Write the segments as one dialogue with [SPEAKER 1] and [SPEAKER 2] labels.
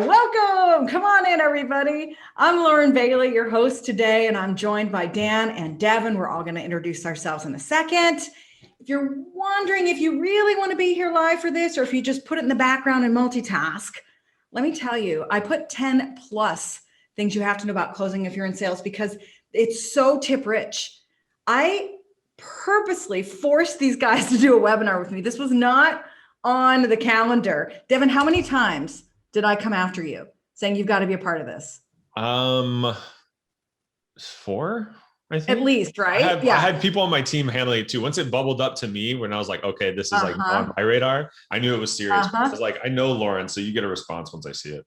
[SPEAKER 1] Welcome. Come on in, everybody. I'm Lauren Bailey, your host today, and I'm joined by Dan and Devin. We're all going to introduce ourselves in a second. If you're wondering if you really want to be here live for this, or if you just put it in the background and multitask, let me tell you, I put 10 plus things you have to know about closing if you're in sales because it's so tip rich. I purposely forced these guys to do a webinar with me. This was not on the calendar. Devin, how many times did I come after you saying you've got to be a part of this?
[SPEAKER 2] 4, I think.
[SPEAKER 1] At least, right?
[SPEAKER 2] I had people on my team handling it too. Once it bubbled up to me, when I was like, okay, this is like on my radar, I knew it was serious. I was like, I know Lauren, so you get a response once I see it.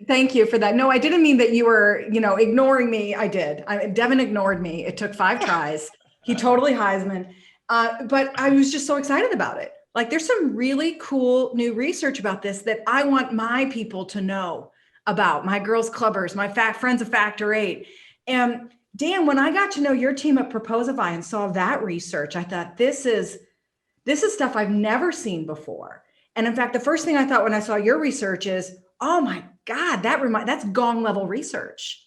[SPEAKER 1] Thank you for that. No, I didn't mean that you were, ignoring me. I did. Devin ignored me. It took 5 tries. He totally Heisman. But I was just so excited about it. Like there's some really cool new research about this that I want my people to know about, my girls clubbers, my friends of Factor 8. And Dan, when I got to know your team at Proposify and saw that research, I thought this is stuff I've never seen before. And in fact, the first thing I thought when I saw your research is, oh my God, that's Gong level research.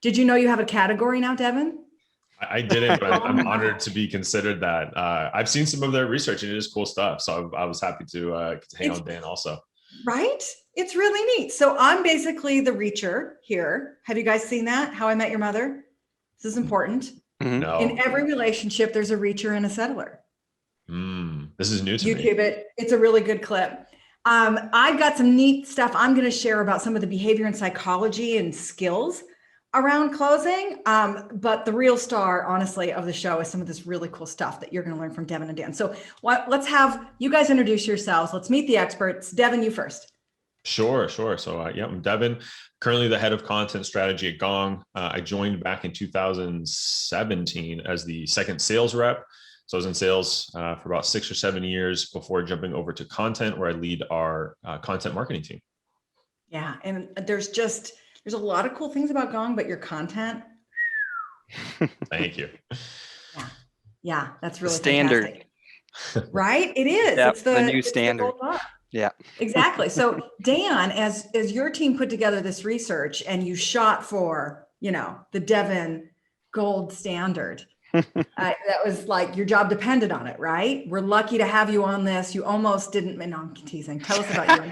[SPEAKER 1] Did you know you have a category now, Devin?
[SPEAKER 2] I didn't, but I'm honored to be considered that. I've seen some of their research and it is cool stuff. So I was happy to hang out with Dan also.
[SPEAKER 1] Right? It's really neat. So I'm basically the reacher here. Have you guys seen that? How I Met Your Mother? This is important.
[SPEAKER 2] No.
[SPEAKER 1] In every relationship, there's a reacher and a settler.
[SPEAKER 2] This is new to me.
[SPEAKER 1] YouTube it. It's a really good clip. I've got some neat stuff I'm going to share about some of the behavior and psychology and skills around closing. But the real star, honestly, of the show is some of this really cool stuff that you're going to learn from Devin and Dan. So let's have you guys introduce yourselves. Let's meet the experts. Devin, you first.
[SPEAKER 2] Sure. So I'm Devin, currently the head of content strategy at Gong. I joined back in 2017 as the second sales rep. So I was in sales for about 6 or 7 years before jumping over to content, where I lead our content marketing team.
[SPEAKER 1] Yeah, and there's a lot of cool things about Gong, but your content.
[SPEAKER 2] Thank you.
[SPEAKER 1] Yeah, that's really
[SPEAKER 3] standard.
[SPEAKER 1] Fantastic. Right? It is.
[SPEAKER 3] Yep,
[SPEAKER 1] it's the
[SPEAKER 3] new standard.
[SPEAKER 1] Yeah, exactly. So Dan, as your team put together this research and you shot for, the Devin gold standard, that was like your job depended on it, right? We're lucky to have you on this. You almost didn't. No, I'm teasing. Tell us about you.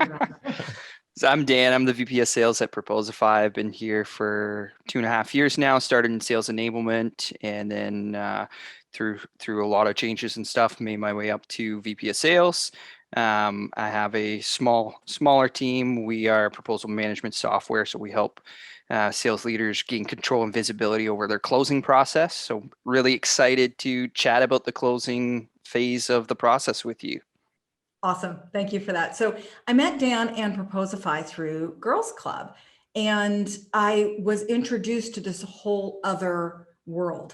[SPEAKER 3] So I'm Dan. I'm the VP of Sales at Proposify. I've been here for 2.5 years now. Started in sales enablement, and then through a lot of changes and stuff, made my way up to VP of Sales. I have a smaller team. We are proposal management software, so we help sales leaders gain control and visibility over their closing process. So really excited to chat about the closing phase of the process with you.
[SPEAKER 1] Awesome. Thank you for that. So I met Dan and Proposify through Girls Club, and I was introduced to this whole other world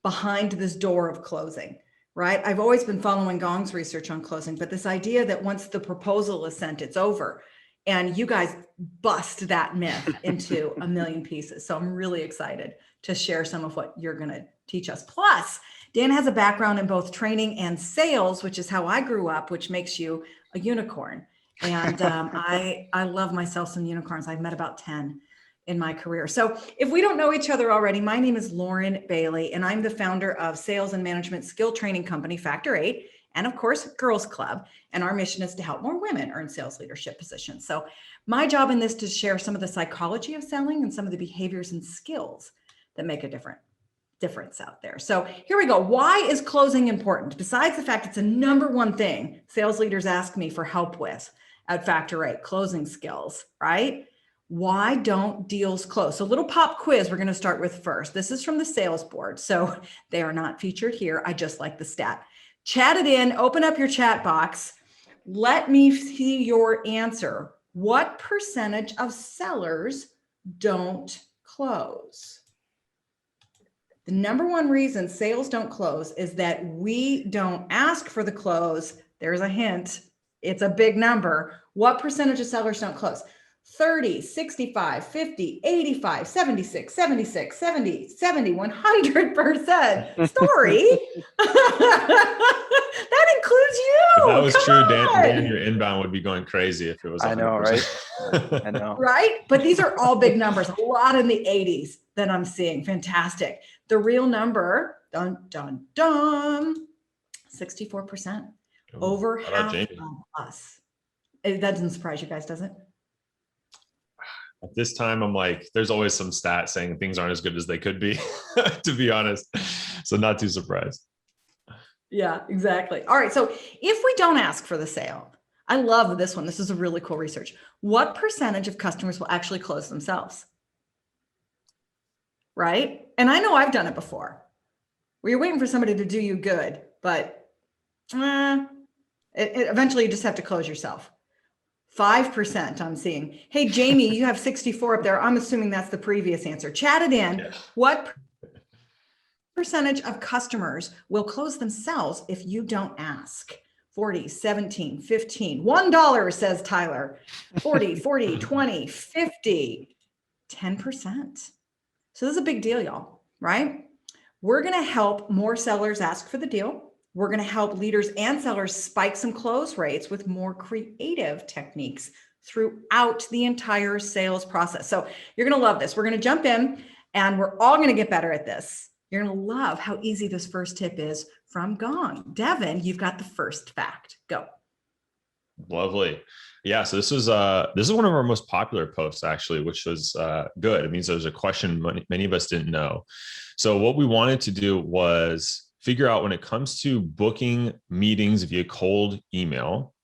[SPEAKER 1] behind this door of closing, right? I've always been following Gong's research on closing, but this idea that once the proposal is sent, it's over. And you guys bust that myth into a million pieces. So I'm really excited to share some of what you're going to teach us. Plus, Dan has a background in both training and sales, which is how I grew up, which makes you a unicorn. And I love myself some unicorns. I've met about 10 in my career. So if we don't know each other already, my name is Lauren Bailey, and I'm the founder of sales and management skill training company, Factor 8, and of course, Girls Club. And our mission is to help more women earn sales leadership positions. So my job in this is to share some of the psychology of selling and some of the behaviors and skills that make a difference out there. So here we go. Why is closing important? Besides the fact it's a number one thing sales leaders ask me for help with at Factor 8, closing skills, right? Why don't deals close? So a little pop quiz we're going to start with first. This is from the sales board. So they are not featured here. I just like the stat. Chat it in, open up your chat box. Let me see your answer. What percentage of sellers don't close? The number one reason sales don't close is that we don't ask for the close. There's a hint. It's a big number. What percentage of sellers don't close? 30, 65, 50, 85, 76, 76, 70, 70, 100% story. That includes you.
[SPEAKER 2] If that was
[SPEAKER 1] Come
[SPEAKER 2] true,
[SPEAKER 1] on.
[SPEAKER 2] Dan, your inbound would be going crazy if it was 100%.
[SPEAKER 3] I know, right? I know.
[SPEAKER 1] Right? But these are all big numbers, a lot in the 80s that I'm seeing. Fantastic. The real number, dun, dun, dun, 64%. Over
[SPEAKER 2] Shout out
[SPEAKER 1] half
[SPEAKER 2] Jamie.
[SPEAKER 1] of us. That doesn't surprise you guys, does it?
[SPEAKER 2] At this time, I'm like, there's always some stat saying things aren't as good as they could be, to be honest. So not too surprised.
[SPEAKER 1] Yeah, exactly. All right. So if we don't ask for the sale, I love this one. This is a really cool research. What percentage of customers will actually close themselves? Right? And I know I've done it before, where you're waiting for somebody to do you good, but eventually you just have to close yourself. 5% I'm seeing. Hey, Jamie, you have 64 up there. I'm assuming that's the previous answer. Chat it in.
[SPEAKER 2] Yeah.
[SPEAKER 1] What percentage of customers will close themselves if you don't ask? 40, 17, 15, $1, says Tyler. 40, 40, 20, 50, 10%. So this is a big deal, y'all, right? We're going to help more sellers ask for the deal. We're going to help leaders and sellers spike some close rates with more creative techniques throughout the entire sales process. So you're going to love this. We're going to jump in and we're all going to get better at this. You're going to love how easy this first tip is from Gong. Devin, you've got the first fact. Go.
[SPEAKER 2] Lovely. Yeah. So this is one of our most popular posts, actually, which was good. It means there's a question many of us didn't know. So what we wanted to do was figure out, when it comes to booking meetings via cold email,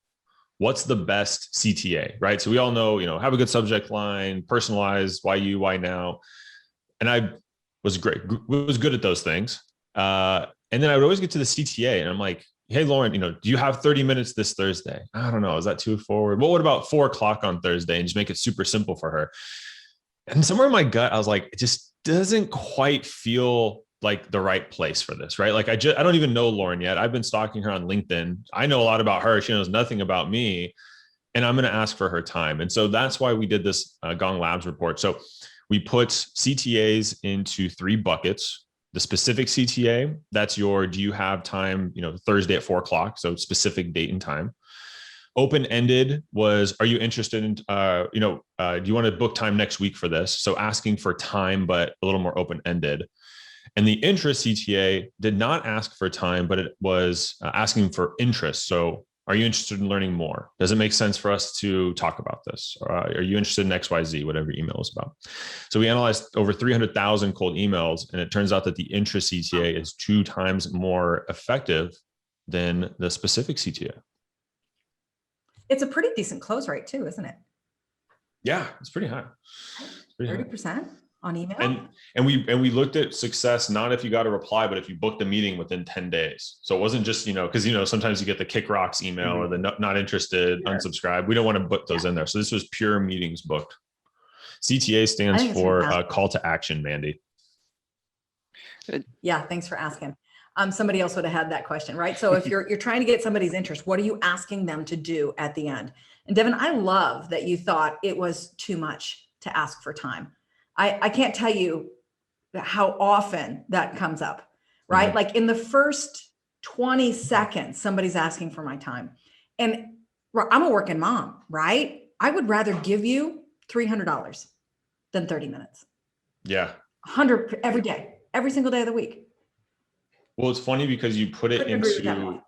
[SPEAKER 2] what's the best CTA, right? So we all know, have a good subject line, personalized, why you, why now. And I was good at those things. And then I would always get to the CTA and I'm like, hey, Lauren, do you have 30 minutes this Thursday? I don't know. Is that too forward? Well, what about 4 o'clock on Thursday? And just make it super simple for her. And somewhere in my gut, I was like, it just doesn't quite feel like the right place for this, right? Like I don't even know Lauren yet. I've been stalking her on LinkedIn. I know a lot about her. She knows nothing about me, and I'm going to ask for her time. And so that's why we did this Gong Labs report. So we put CTAs into 3 buckets. The specific CTA, that's do you have time, Thursday at 4 o'clock. So specific date and time. Open-ended was, are you interested in, do you want to book time next week for this? So asking for time, but a little more open-ended. And the interest CTA did not ask for time, but it was asking for interest. So are you interested in learning more? Does it make sense for us to talk about this? Are you interested in XYZ, whatever email is about? So we analyzed over 300,000 cold emails, and it turns out that the interest CTA is 2 times more effective than the specific CTA.
[SPEAKER 1] It's a pretty decent close rate too, isn't it?
[SPEAKER 2] Yeah, it's pretty high.
[SPEAKER 1] 30% on email.
[SPEAKER 2] And we looked at success, not if you got a reply, but if you booked a meeting within 10 days. So it wasn't just, because, sometimes you get the kick rocks email or the not interested, unsubscribe. We don't want to put those in there. So this was pure meetings booked. CTA stands for call to action, Mandy.
[SPEAKER 1] Yeah. Thanks for asking. Somebody else would have had that question, right? So if you're trying to get somebody's interest, what are you asking them to do at the end? And Devin, I love that you thought it was too much to ask for time. I can't tell you how often that comes up, right? Mm-hmm. Like in the first 20 seconds, somebody's asking for my time. And I'm a working mom, right? I would rather give you $300 than 30 minutes.
[SPEAKER 2] Yeah.
[SPEAKER 1] 100 every day, every single day of the week.
[SPEAKER 2] Well, it's funny because you put it into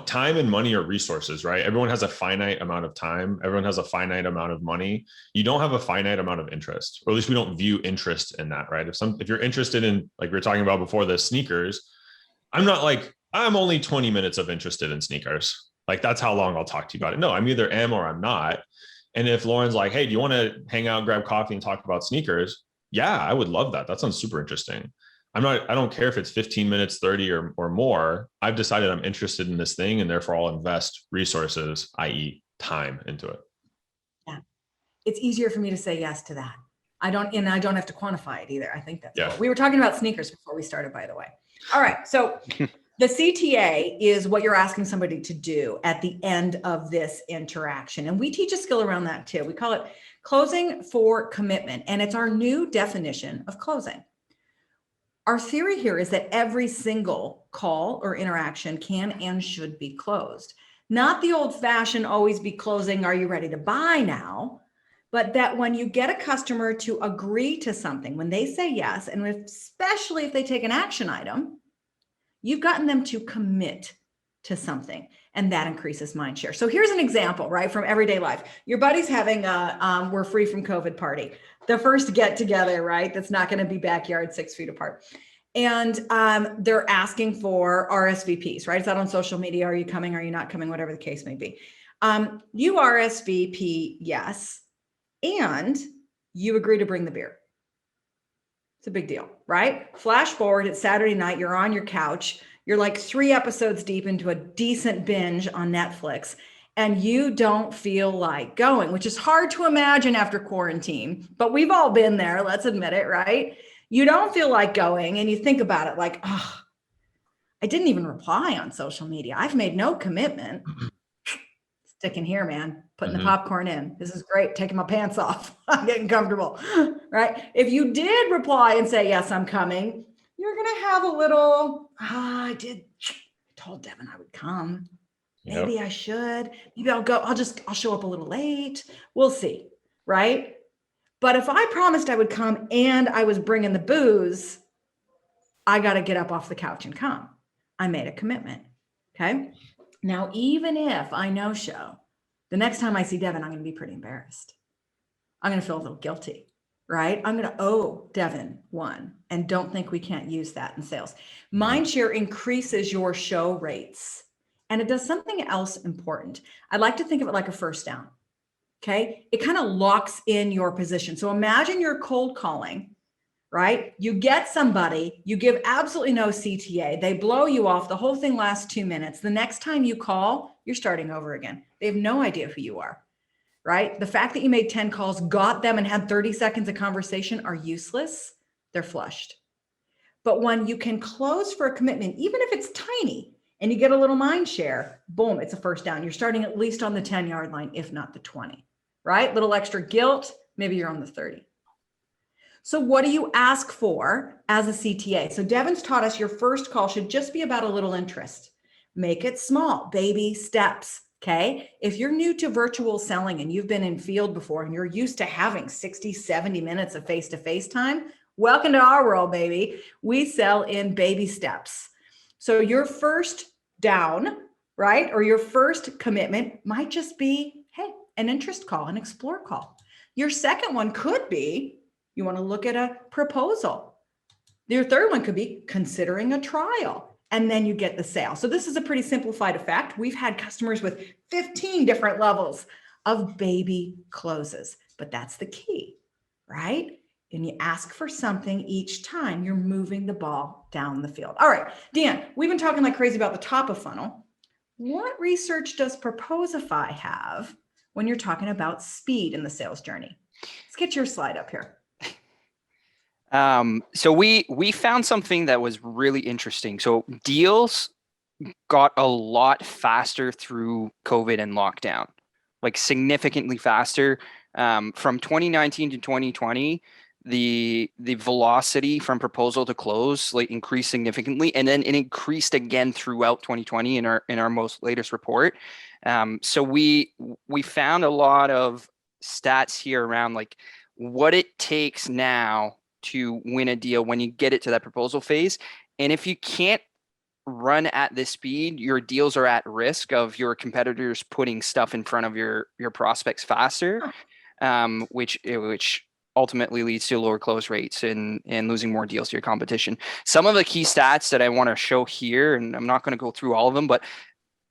[SPEAKER 2] time and money are resources, right? Everyone has a finite amount of time. Everyone has a finite amount of money. You don't have a finite amount of interest, or at least we don't view interest in that, right? If you're interested in, like we were talking about before, the sneakers, I'm not like, I'm only 20 minutes of interested in sneakers. Like that's how long I'll talk to you about it. No, I'm either am or I'm not. And if Lauren's like, hey, do you want to hang out, grab coffee and talk about sneakers? Yeah, I would love that. That sounds super interesting. I don't care if it's 15 minutes, 30 or more. I've decided I'm interested in this thing and therefore I'll invest resources, i.e. time into it.
[SPEAKER 1] Yeah. It's easier for me to say yes to that. I don't have to quantify it either. I think that's cool. We were talking about sneakers before we started, by the way. All right. So the CTA is what you're asking somebody to do at the end of this interaction. And we teach a skill around that too. We call it Closing for commitment, and it's our new definition of closing. Our theory here is that every single call or interaction can and should be closed. Not the old-fashioned always be closing, are you ready to buy now? But that when you get a customer to agree to something, when they say yes, and especially if they take an action item, you've gotten them to commit to something, and that increases mind share. So here's an example, right, from everyday life. Your buddy's having a we're free from COVID party, the first get together, right? That's not going to be backyard 6 feet apart. And they're asking for RSVPs, right? It's out on social media. Are you coming? Are you not coming? Whatever the case may be. You RSVP, yes, and you agree to bring the beer. It's a big deal, right? Flash forward, it's Saturday night, you're on your couch, you're like 3 episodes deep into a decent binge on Netflix, and you don't feel like going, which is hard to imagine after quarantine, but we've all been there, let's admit it, right? You don't feel like going, and you think about it like, oh, I didn't even reply on social media. I've made no commitment. Sticking here, man, putting the popcorn in. This is great. Taking my pants off. I'm getting comfortable, right? If you did reply and say, yes, I'm coming, you're going to have a little, I told Devin I would come. Maybe I should. Maybe I'll go. I'll show up a little late. We'll see, right? But if I promised I would come and I was bringing the booze, I got to get up off the couch and come. I made a commitment, okay? Now, even if I no-show, the next time I see Devin, I'm going to be pretty embarrassed. I'm going to feel a little guilty, right? I'm going to owe Devin one, and don't think we can't use that in sales. Mindshare increases your show rates, and it does something else important. I'd like to think of it like a first down, okay? It kind of locks in your position. So imagine you're cold calling, right? You get somebody, you give absolutely no CTA, they blow you off, the whole thing lasts 2 minutes. The next time you call, you're starting over again. They have no idea who you are, right? The fact that you made 10 calls, got them, and had 30 seconds of conversation are useless. They're flushed. But when you can close for a commitment, even if it's tiny, and you get a little mind share, boom, it's a first down. You're starting at least on the 10-yard line, if not the 20, right? Little extra guilt, maybe you're on the 30. So what do you ask for as a CTA? So Devin's taught us your first call should just be about a little interest. Make it small, baby steps, okay? If you're new to virtual selling and you've been in field before and you're used to having 60, 70 minutes of face-to-face time, welcome to our world, baby. We sell in baby steps. So your first down, right? Or your first commitment might just be, hey, an interest call, an explore call. Your second one could be, you want to look at a proposal. Your third one could be considering a trial, and then you get the sale. So this is a pretty simplified effect. We've had customers with 15 different levels of baby closes, but that's the key, right? And you ask for something each time, you're moving the ball down the field. All right, Dan, we've been talking like crazy about the top of funnel. What research does Proposify have when you're talking about speed in the sales journey? Let's get your slide up here.
[SPEAKER 3] So we found something that was really interesting. So deals got a lot faster through COVID and lockdown, like significantly faster. From 2019 to 2020, the velocity from proposal to close like increased significantly, and then it increased again throughout 2020 in our most latest report. So we found a lot of stats here around like what it takes now to win a deal when you get it to that proposal phase. And if you can't run at this speed, your deals are at risk of your competitors putting stuff in front of your prospects faster, which ultimately leads to lower close rates and losing more deals to your competition. Some of the key stats that I want to show here, and I'm not going to go through all of them, but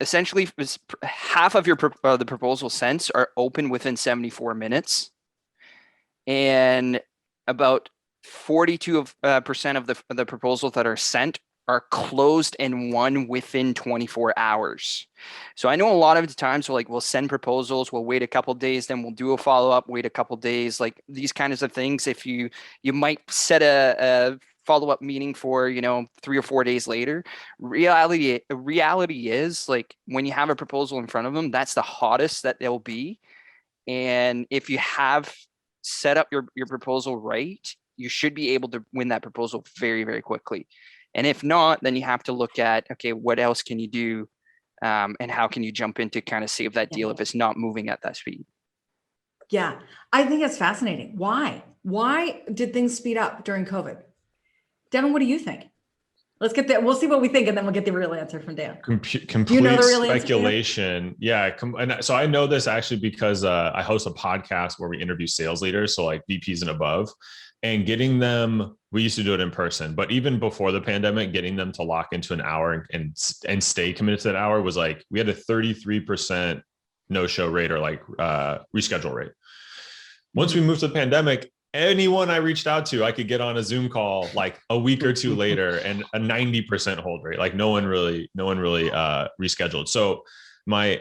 [SPEAKER 3] essentially half of the proposal sents are open within 74 minutes. And about 42% of the proposals that are sent are closed and won within 24 hours. So I know a lot of the times we'll send proposals, we'll wait a couple days, then we'll do a follow-up, wait a couple days, like these kinds of things. If you might set a follow-up meeting for 3 or 4 days later. Reality is like when you have a proposal in front of them, that's the hottest that they'll be. And if you have set up your proposal right, you should be able to win that proposal very, very quickly. And if not, then you have to look at, okay, what else can you do? And how can you jump in to kind of save that deal if it's not moving at that speed?
[SPEAKER 1] Yeah, I think it's fascinating. Why? Why did things speed up during COVID? Devin, what do you think? Let's get that. We'll see what we think, and then we'll get the real answer from Dan.
[SPEAKER 2] Complete
[SPEAKER 1] Do you know the real answer, Dan?
[SPEAKER 2] speculation. Yeah. And so I know this actually because I host a podcast where we interview sales leaders, so like VPs and above, and getting them, we used to do it in person, but even before the pandemic, getting them to lock into an hour and stay committed to that hour was like, we had a 33% no-show rate or like reschedule rate. Once we moved to the pandemic, anyone I reached out to, I could get on a Zoom call like a week or two later and a 90% hold rate. Like no one really rescheduled. So my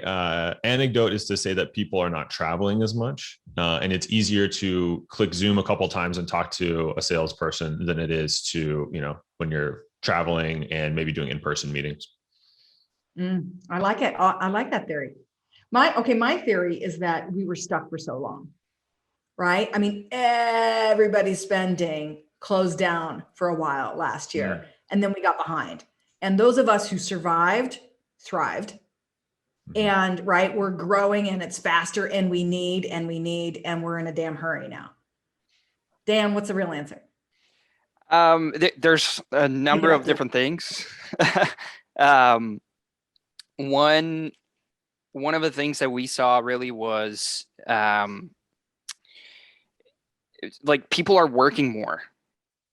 [SPEAKER 2] anecdote is to say that people are not traveling as much, and it's easier to click Zoom a couple of times and talk to a salesperson than it is to, when you're traveling and maybe doing in-person meetings.
[SPEAKER 1] I like it. I like that theory. My theory is that we were stuck for so long, right? I mean, everybody's spending closed down for a while last year, and then we got behind. And those of us who survived, thrived. And right, we're growing and it's faster and we need, and we're in a damn hurry now. Dan, what's the real answer?
[SPEAKER 3] There's a number of different things. One of the things that we saw really was like people are working more,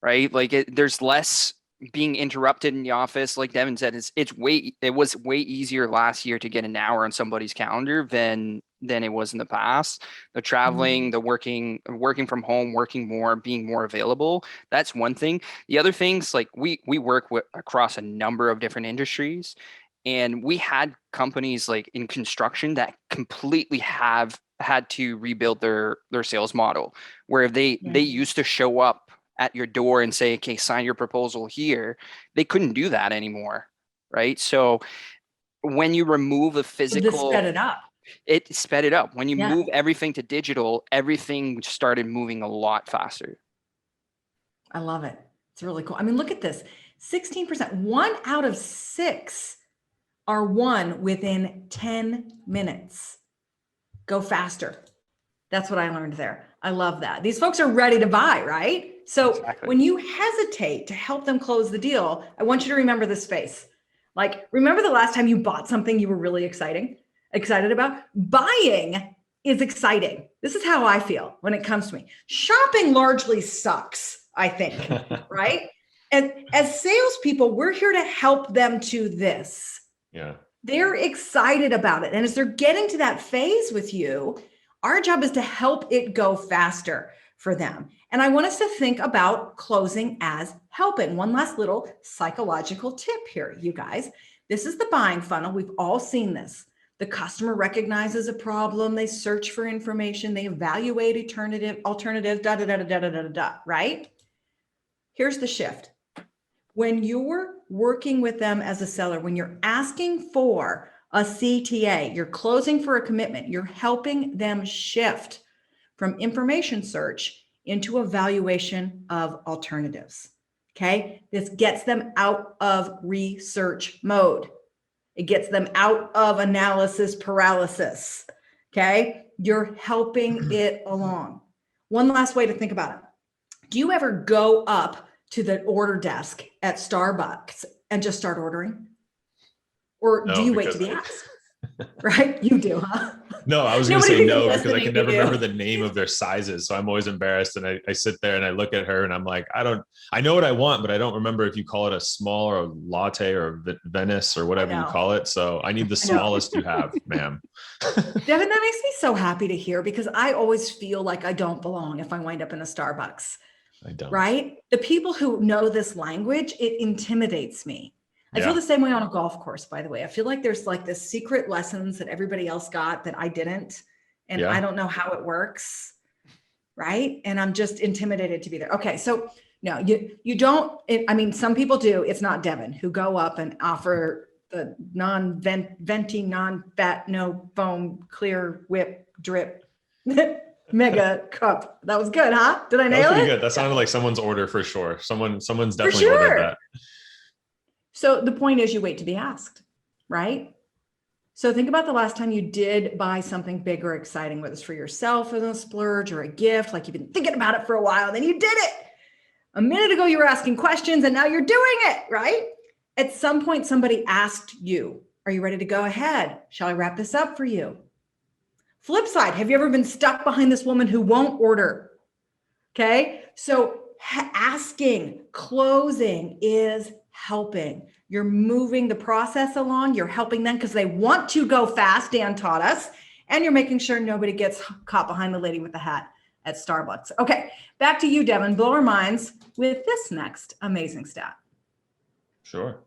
[SPEAKER 3] right? Like there's less being interrupted in the office. Like Devin said, it was way easier last year to get an hour on somebody's calendar than it was in the past. The traveling, the working from home, working more, being more available. That's one thing. The other things, like we work across a number of different industries, and we had companies like in construction that completely had to rebuild their sales model, where they used to show up at your door and say, okay, sign your proposal here. They couldn't do that anymore, right? So when you remove the physical,
[SPEAKER 1] this sped it up.
[SPEAKER 3] It sped it up. When you move everything to digital, everything started moving a lot faster.
[SPEAKER 1] I love it. It's really cool. I mean, look at this. 16%, 1 out of 6 are won within 10 minutes. Go faster. That's what I learned there. I love that. These folks are ready to buy, right? So
[SPEAKER 3] Exactly.
[SPEAKER 1] When you hesitate to help them close the deal, I want you to remember this space. Like, remember the last time you bought something you were really excited about? Buying is exciting. This is how I feel when it comes to me. Shopping largely sucks, I think, right? And as salespeople, we're here to help them to this.
[SPEAKER 2] Yeah.
[SPEAKER 1] They're excited about it. And as they're getting to that phase with you, our job is to help it go faster for them. And I want us to think about closing as helping. One last little psychological tip here, you guys. This is the buying funnel. We've all seen this. The customer recognizes a problem. They search for information. They evaluate alternatives, right? Here's the shift. When you're working with them as a seller, when you're asking for a CTA, you're closing for a commitment, you're helping them shift from information search into evaluation of alternatives. Okay. This gets them out of research mode. It gets them out of analysis paralysis. Okay. You're helping it along. One last way to think about it. Do you ever go up to the order desk at Starbucks and just start ordering? Or do you wait to be asked? Right? You do, huh?
[SPEAKER 2] No, I was going to say no because I can never remember the name of their sizes. So I'm always embarrassed. And I sit there and I look at her and I'm like, I know what I want, but I don't remember if you call it a small or a latte or Venice or whatever you call it. So I need the smallest you have, ma'am.
[SPEAKER 1] Devin, that makes me so happy to hear, because I always feel like I don't belong if I wind up in a Starbucks.
[SPEAKER 2] I don't.
[SPEAKER 1] Right? The people who know this language, it intimidates me. I feel the same way on a golf course, by the way. I feel like there's like this secret lessons that everybody else got that I didn't, and I don't know how it works. Right? And I'm just intimidated to be there. Okay. So no, you don't, I mean, some people do. It's not Devin who go up and offer the non-venti, non-fat, no foam, clear whip drip Mega cup. That was good, huh? Did I
[SPEAKER 2] That was
[SPEAKER 1] nail
[SPEAKER 2] pretty
[SPEAKER 1] it?
[SPEAKER 2] good. That sounded like someone's order for sure. Someone's
[SPEAKER 1] For
[SPEAKER 2] definitely ordered
[SPEAKER 1] sure.
[SPEAKER 2] that.
[SPEAKER 1] So the point is you wait to be asked, right? So think about the last time you did buy something big or exciting, whether it's for yourself as a splurge or a gift, like you've been thinking about it for a while, then you did it. A minute ago, you were asking questions and now you're doing it, right? At some point, somebody asked you, are you ready to go ahead? Shall I wrap this up for you? Flip side, have you ever been stuck behind this woman who won't order? Okay. So asking, closing is helping. You're moving the process along. You're helping them because they want to go fast, Dan taught us. And you're making sure nobody gets caught behind the lady with the hat at Starbucks. Okay. Back to you, Devin. Blow our minds with this next amazing stat.
[SPEAKER 2] Sure.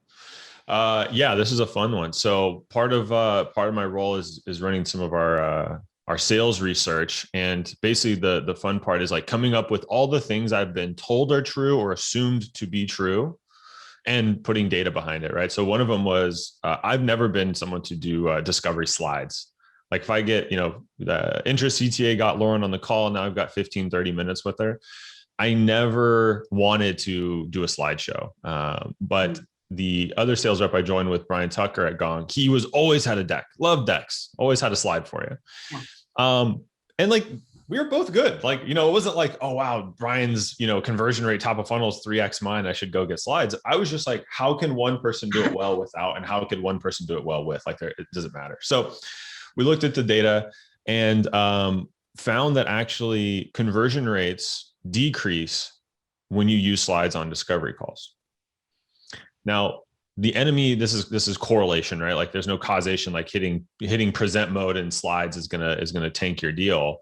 [SPEAKER 2] Yeah, this is a fun one. So part of my role is running some of our sales research, and basically the fun part is like coming up with all the things I've been told are true or assumed to be true, and putting data behind it. Right. So one of them was I've never been someone to do discovery slides. Like if I get, the interest CTA got Lauren on the call, now I've got 15, 30 minutes with her. I never wanted to do a slideshow, but the other sales rep I joined with, Brian Tucker at Gong, he was always had a deck, loved decks, always had a slide for you. Yeah. And like, we were both good. Like, it wasn't like, oh, wow, Brian's, conversion rate top of funnel is 3x mine, I should go get slides. I was just like, how can one person do it well without, and how could one person do it well with? Like, it doesn't matter. So we looked at the data and found that actually conversion rates decrease when you use slides on discovery calls. Now, the enemy, this is correlation, right? Like there's no causation, like hitting present mode in slides is gonna tank your deal.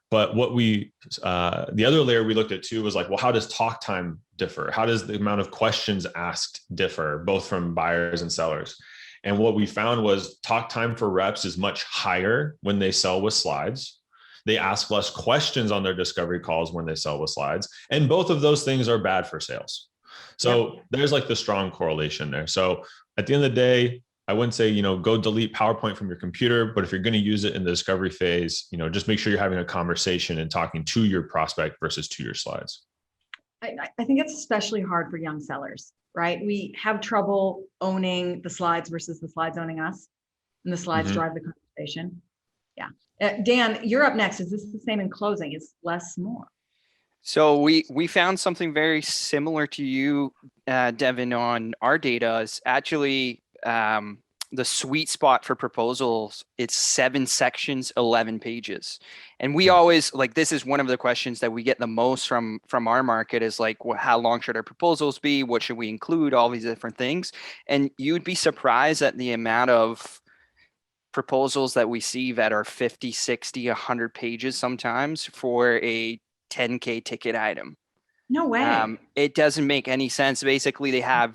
[SPEAKER 2] But what the other layer we looked at too was like, well, how does talk time differ? How does the amount of questions asked differ, both from buyers and sellers? And what we found was talk time for reps is much higher when they sell with slides. They ask less questions on their discovery calls when they sell with slides. And both of those things are bad for sales. So there's like the strong correlation there. So at the end of the day, I wouldn't say, go delete PowerPoint from your computer, but if you're going to use it in the discovery phase, just make sure you're having a conversation and talking to your prospect versus to your slides.
[SPEAKER 1] I think it's especially hard for young sellers, right? We have trouble owning the slides versus the slides owning us, and the slides drive the conversation. Yeah. Dan, you're up next. Is this the same in closing? Is less more?
[SPEAKER 3] So we found something very similar to you, Devin, on our data. Is actually the sweet spot for proposals. It's 7 sections, 11 pages. And we always, like, this is one of the questions that we get the most from our market is like, well, how long should our proposals be? What should we include? All these different things. And you'd be surprised at the amount of proposals that we see that are 50, 60, 100 pages sometimes for a 10K ticket item.
[SPEAKER 1] No way.
[SPEAKER 3] It doesn't make any sense. Basically, they have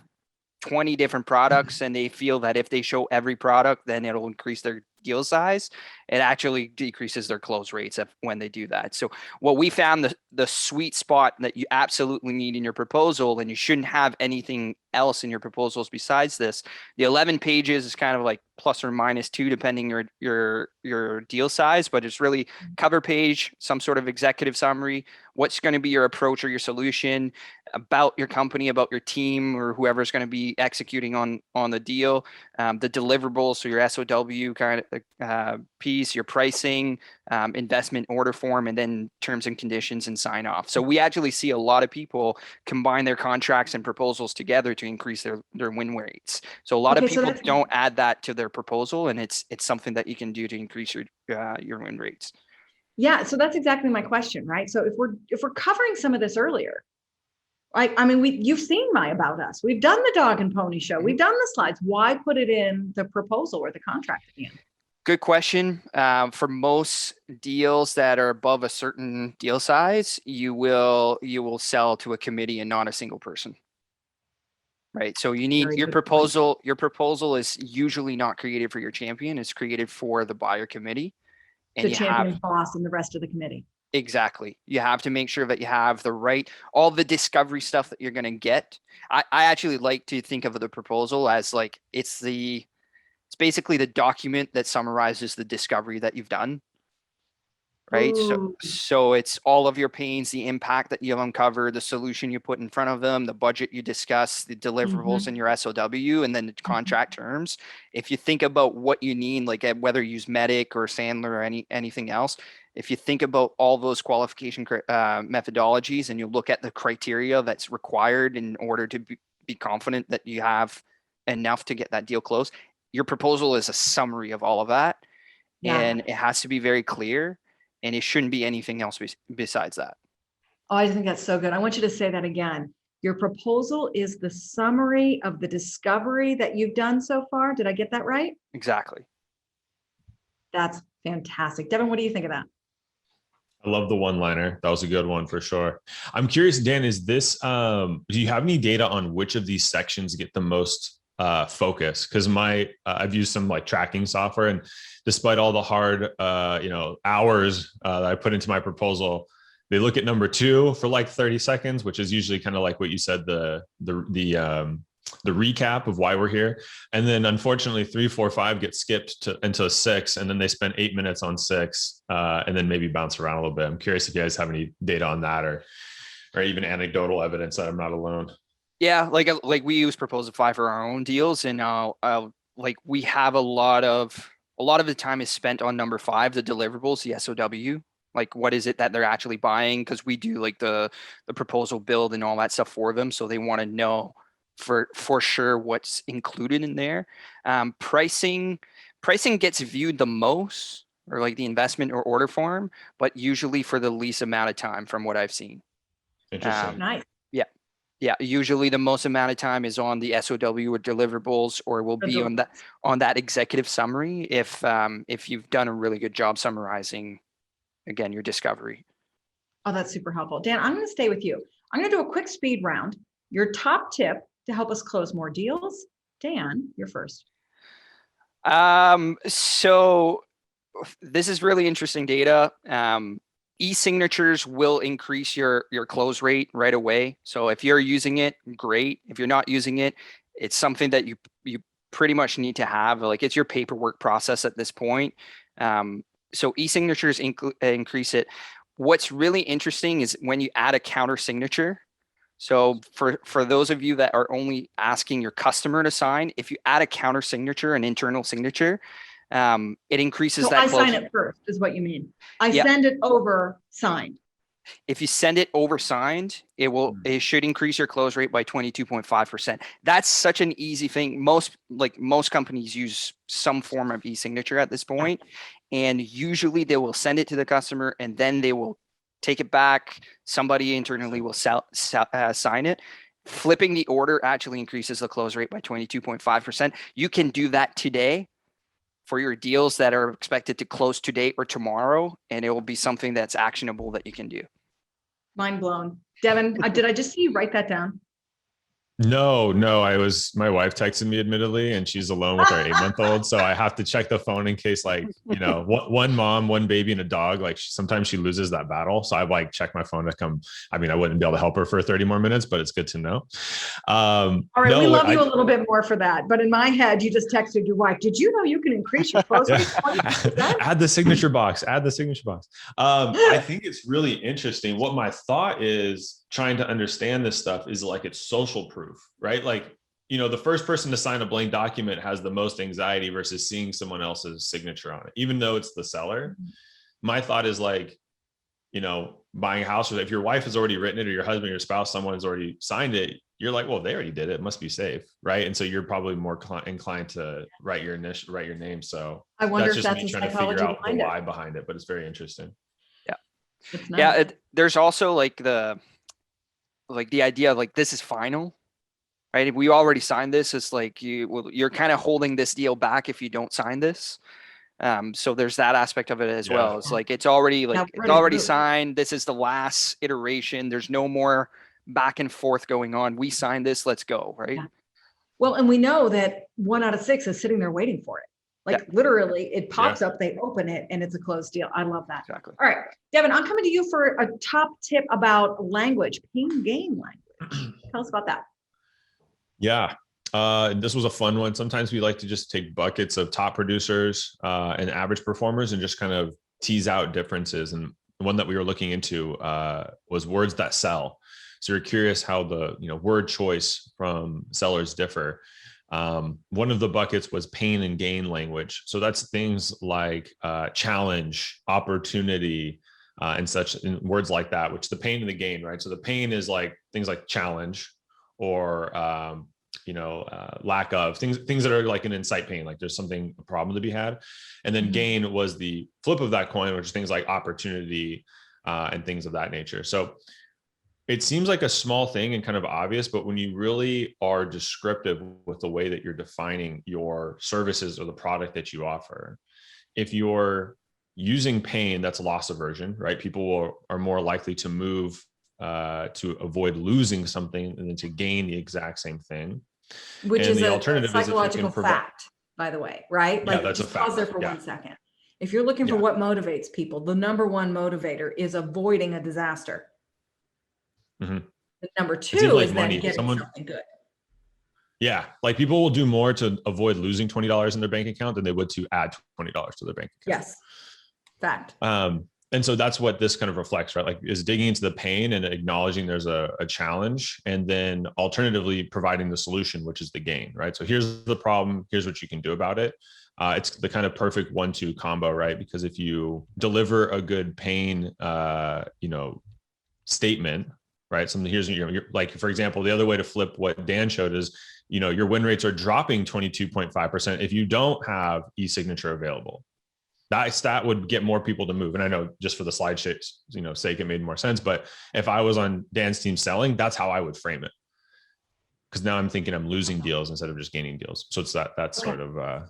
[SPEAKER 3] 20 different products and they feel that if they show every product, then it'll increase their deal size. It actually decreases their close rates when they do that. So what we found, the sweet spot that you absolutely need in your proposal, and you shouldn't have anything else in your proposals besides this, the 11 pages is kind of like plus or minus 2 depending your deal size, but it's really cover page, some sort of executive summary, what's going to be your approach or your solution, about your company, about your team, or whoever's going to be executing on the deal, the deliverables, so your SOW kind of piece, your pricing, investment order form, and then terms and conditions and sign off. So we actually see a lot of people combine their contracts and proposals together to increase their win rates. So a lot of people don't add that to their proposal, and it's something that you can do to increase your win rates.
[SPEAKER 1] Yeah, so that's exactly my question, right? So if we're covering some of this earlier, I mean, you've seen my About Us. We've done the dog and pony show. We've done the slides. Why put it in the proposal or the contract at the end?
[SPEAKER 3] Good question. For most deals that are above a certain deal size, you will sell to a committee and not a single person. Right. So you need your proposal. Point. Your proposal is usually not created for your champion. It's created for the buyer committee.
[SPEAKER 1] And the champion boss and the rest of the committee.
[SPEAKER 3] Exactly. You have to make sure that you have all the discovery stuff that you're going to get. I actually like to think of the proposal as like, it's basically the document that summarizes the discovery that you've done. right?
[SPEAKER 1] Ooh.
[SPEAKER 3] So it's all of your pains, the impact that you uncover, the solution you put in front of them, the budget you discuss, the deliverables in your SOW, and then the contract terms. If you think about what you need, like whether you use Medic or Sandler or anything else, if you think about all those qualification methodologies and you look at the criteria that's required in order to be confident that you have enough to get that deal closed, your proposal is a summary of all of that.
[SPEAKER 1] Yeah.
[SPEAKER 3] And it has to be very clear, and it shouldn't be anything else besides that.
[SPEAKER 1] Oh, I think that's so good. I want you to say that again. Your proposal is the summary of the discovery that you've done so far. Did I get that right?
[SPEAKER 3] Exactly.
[SPEAKER 1] That's fantastic. Devin, what do you think of that?
[SPEAKER 2] I love the one-liner. That was a good one for sure. I'm curious, Dan, is this, do you have any data on which of these sections get the most focus? Because I've used some like tracking software, and despite all the hard, hours that I put into my proposal, they look at number 2 for like 30 seconds, which is usually kind of like what you said, the recap of why we're here. And then unfortunately 3, 4, 5 get skipped into 6. And then they spend 8 minutes on 6 and then maybe bounce around a little bit. I'm curious if you guys have any data on that or even anecdotal evidence that I'm not alone.
[SPEAKER 3] Yeah. Like we use Proposify for our own deals, and like we have a lot of the time is spent on number 5, the deliverables, the SOW. Like, what is it that they're actually buying? Because we do like the proposal build and all that stuff for them. So they want to know for sure what's included in there. Pricing gets viewed the most, or like the investment or order form, but usually for the least amount of time from what I've seen.
[SPEAKER 2] Interesting.
[SPEAKER 1] Nice.
[SPEAKER 3] Yeah. Usually the most amount of time is on the SOW or deliverables, or will be on that executive summary if you've done a really good job summarizing, again, your discovery.
[SPEAKER 1] Oh, that's super helpful. Dan, I'm going to stay with you. I'm going to do a quick speed round. Your top tip to help us close more deals. Dan, you're first.
[SPEAKER 3] So this is really interesting data. E-signatures will increase your close rate right away. So if you're using it, great. If you're not using it, it's something that you pretty much need to have. Like, it's your paperwork process at this point. So e-signatures increase it. What's really interesting is when you add a counter signature. So for those of you that are only asking your customer to sign, if you add a counter signature, an internal signature, it increases
[SPEAKER 1] So
[SPEAKER 3] that.
[SPEAKER 1] I sign it first, is what you mean. I
[SPEAKER 3] Yeah.
[SPEAKER 1] send it over signed.
[SPEAKER 3] If you send it over signed, it should increase your close rate by 22.5%. That's such an easy thing. Most companies use some form of e-signature at this point, and usually they will send it to the customer and then they will take it back. Somebody internally will sign it. Flipping the order actually increases the close rate by 22.5%. You can do that today for your deals that are expected to close today or tomorrow, and it will be something that's actionable that you can do.
[SPEAKER 1] Mind blown. Devin, did I just see you write that down?
[SPEAKER 2] No, my wife texted me admittedly, and she's alone with our 8-month-old. So I have to check the phone in case, like, one mom, one baby, and a dog, like sometimes she loses that battle. So I've like checked my phone to come. I mean, I wouldn't be able to help her for 30 more minutes, but it's good to know.
[SPEAKER 1] All right. We love you a little bit more for that. But in my head, you just texted your wife. Did you know you can increase your close rate?
[SPEAKER 2] Add the signature box. I think it's really interesting. What my thought is, trying to understand this stuff, is like, it's social proof, right? Like, the first person to sign a blank document has the most anxiety versus seeing someone else's signature on it, even though it's the seller. My thought is like, buying a house, or if your wife has already written it, or your husband, your spouse, someone has already signed it, you're like, well, they already did it. It must be safe, right? And so you're probably more inclined to write your name. So
[SPEAKER 1] I wonder
[SPEAKER 2] that's
[SPEAKER 1] if
[SPEAKER 2] just
[SPEAKER 1] that's
[SPEAKER 2] me
[SPEAKER 1] the
[SPEAKER 2] trying to figure out the
[SPEAKER 1] psychology
[SPEAKER 2] why behind it, but it's very interesting.
[SPEAKER 1] It's nice.
[SPEAKER 3] Yeah. There's also like the idea of like, this is final, right? If we already signed this, it's like you're kind of holding this deal back if you don't sign this. So there's that aspect of it as well. It's like, it's already signed. This is the last iteration. There's no more back and forth going on. We signed this, let's go. Right.
[SPEAKER 1] Yeah. Well, and we know that 1 out of 6 is sitting there waiting for it. Like, literally it pops up, they open it, and it's a closed deal. I love that.
[SPEAKER 3] Exactly.
[SPEAKER 1] All right, Devin, I'm coming to you for a top tip about language, pain game language. Tell us about that.
[SPEAKER 2] Yeah. This was a fun one. Sometimes we like to just take buckets of top producers and average performers and just kind of tease out differences. And the one that we were looking into was words that sell. So you're curious how the word choice from sellers differ. One of the buckets was pain and gain language. So that's things like challenge, opportunity, and such, in words like that, which the pain and the gain, right? So the pain is like things like challenge or lack of things that are like an insight pain, like there's something, a problem to be had. And then gain was the flip of that coin, which is things like opportunity and things of that nature. So it seems like a small thing and kind of obvious, but when you really are descriptive with the way that you're defining your services or the product that you offer, if you're using pain, that's loss aversion, right? People are more likely to move to avoid losing something than to gain the exact same thing.
[SPEAKER 1] Which
[SPEAKER 2] and
[SPEAKER 1] is
[SPEAKER 2] the
[SPEAKER 1] a
[SPEAKER 2] alternative
[SPEAKER 1] psychological
[SPEAKER 2] is if you can
[SPEAKER 1] fact, by the way, right?
[SPEAKER 2] Yeah,
[SPEAKER 1] Like
[SPEAKER 2] that's a
[SPEAKER 1] just pause
[SPEAKER 2] fact.
[SPEAKER 1] there for
[SPEAKER 2] Yeah.
[SPEAKER 1] 1 second. If you're looking for
[SPEAKER 2] Yeah.
[SPEAKER 1] what motivates people, the number one motivator is avoiding a disaster.
[SPEAKER 2] Mhm.
[SPEAKER 1] The number
[SPEAKER 2] It's even
[SPEAKER 1] two
[SPEAKER 2] like
[SPEAKER 1] is
[SPEAKER 2] money.
[SPEAKER 1] then getting
[SPEAKER 2] Someone,
[SPEAKER 1] something good.
[SPEAKER 2] yeah, like people will do more to avoid losing $20 in their bank account than they would to add $20 to their bank account.
[SPEAKER 1] Yes, fact.
[SPEAKER 2] And so that's what this kind of reflects, right? Like is digging into the pain and acknowledging there's a challenge, and then alternatively providing the solution, which is the gain, right? So here's the problem, here's what you can do about it. It's the kind of perfect 1-2 combo, right? Because if you deliver a good pain, statement, right? Something here's, you're like, for example, the other way to flip what Dan showed is, your win rates are dropping 22.5% if you don't have e-signature available. That stat would get more people to move. And I know just for the slide sake, it made more sense. But if I was on Dan's team selling, that's how I would frame it. Because now I'm thinking I'm losing deals instead of just gaining deals. So it's that sort of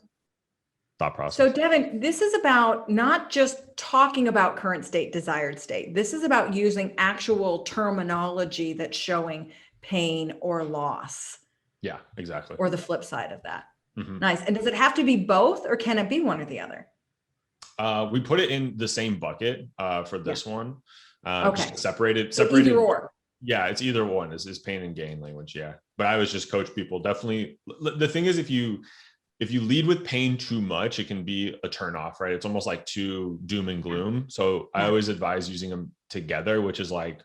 [SPEAKER 2] thought process.
[SPEAKER 1] So Devin, this is about not just talking about current state, desired state. This is about using actual terminology that's showing pain or loss.
[SPEAKER 2] Yeah, exactly.
[SPEAKER 1] Or the flip side of that.
[SPEAKER 2] Mm-hmm.
[SPEAKER 1] Nice. And does it have to be both, or can it be one or the other?
[SPEAKER 2] We put it in the same bucket for this one.
[SPEAKER 1] Okay.
[SPEAKER 2] Separated.
[SPEAKER 1] So either or.
[SPEAKER 2] Yeah, it's either one is pain and gain language. Yeah. But I was just coach people. Definitely. The thing is, if you lead with pain too much, it can be a turnoff, right? It's almost like too doom and gloom. So I always advise using them together, which is like,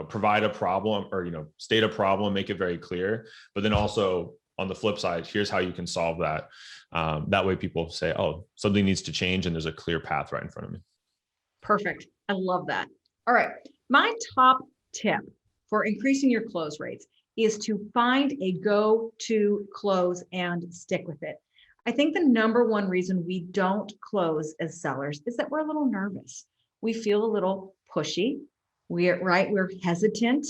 [SPEAKER 2] provide a problem or, state a problem, make it very clear. But then also on the flip side, here's how you can solve that. That way people say, oh, something needs to change and there's a clear path right in front of me.
[SPEAKER 1] Perfect. I love that. All right. My top tip for increasing your close rates is to find a go-to close and stick with it. I think the number one reason we don't close as sellers is that we're a little nervous. We feel a little pushy. We're hesitant.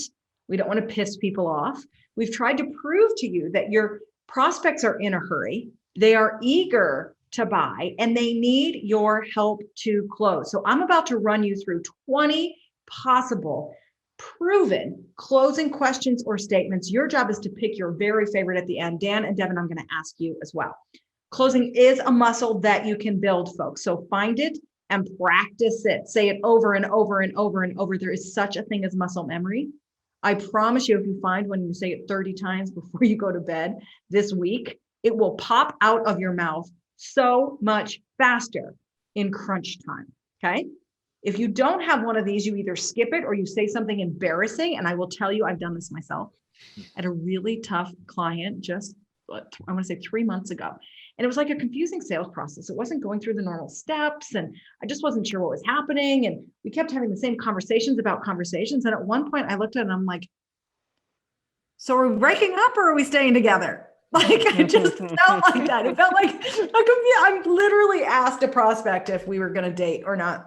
[SPEAKER 1] We don't want to piss people off. We've tried to prove to you that your prospects are in a hurry. They are eager to buy and they need your help to close. So I'm about to run you through 20 possible proven closing questions or statements. Your job is to pick your very favorite at the end. Dan and Devin, I'm going to ask you as well. Closing is a muscle that you can build, folks. So find it and practice it. Say it over and over and over and over. There is such a thing as muscle memory. I promise you, if you find when you say it 30 times before you go to bed this week, it will pop out of your mouth so much faster in crunch time, okay? If you don't have one of these, you either skip it or you say something embarrassing. And I will tell you, I've done this myself. I had a really tough client just, I want to say 3 months ago. And it was like a confusing sales process. It wasn't going through the normal steps. And I just wasn't sure what was happening. And we kept having the same conversations about conversations. And at one point I looked at it and I'm like, so are we breaking up or are we staying together? Like, I just felt like that. It felt like I literally asked a prospect if we were going to date or not.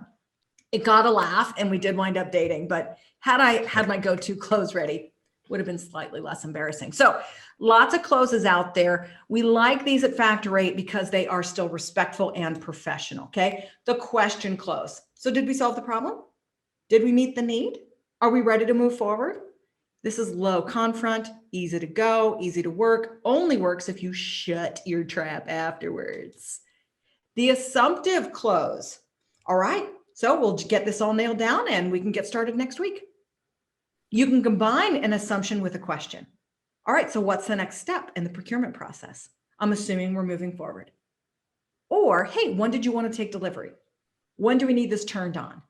[SPEAKER 1] It got a laugh and we did wind up dating, but had I had my go-to close ready, would have been slightly less embarrassing. So lots of closes out there. We like these at Factor 8 because they are still respectful and professional, okay? The question close. So did we solve the problem? Did we meet the need? Are we ready to move forward? This is low confront, easy to go, easy to work, only works if you shut your trap afterwards. The assumptive close. All right, so we'll get this all nailed down and we can get started next week. You can combine an assumption with a question. All right, so what's the next step in the procurement process? I'm assuming we're moving forward. Or, hey, when did you want to take delivery? When do we need this turned on?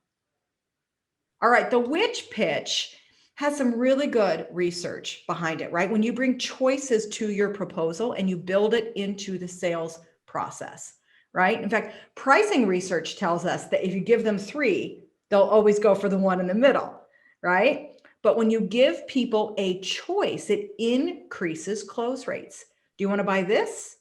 [SPEAKER 1] All right, the which pitch has some really good research behind it, right? When you bring choices to your proposal and you build it into the sales process, right? In fact, pricing research tells us that if you give them 3, they'll always go for the one in the middle, right? But when you give people a choice, it increases close rates. Do you want to buy this?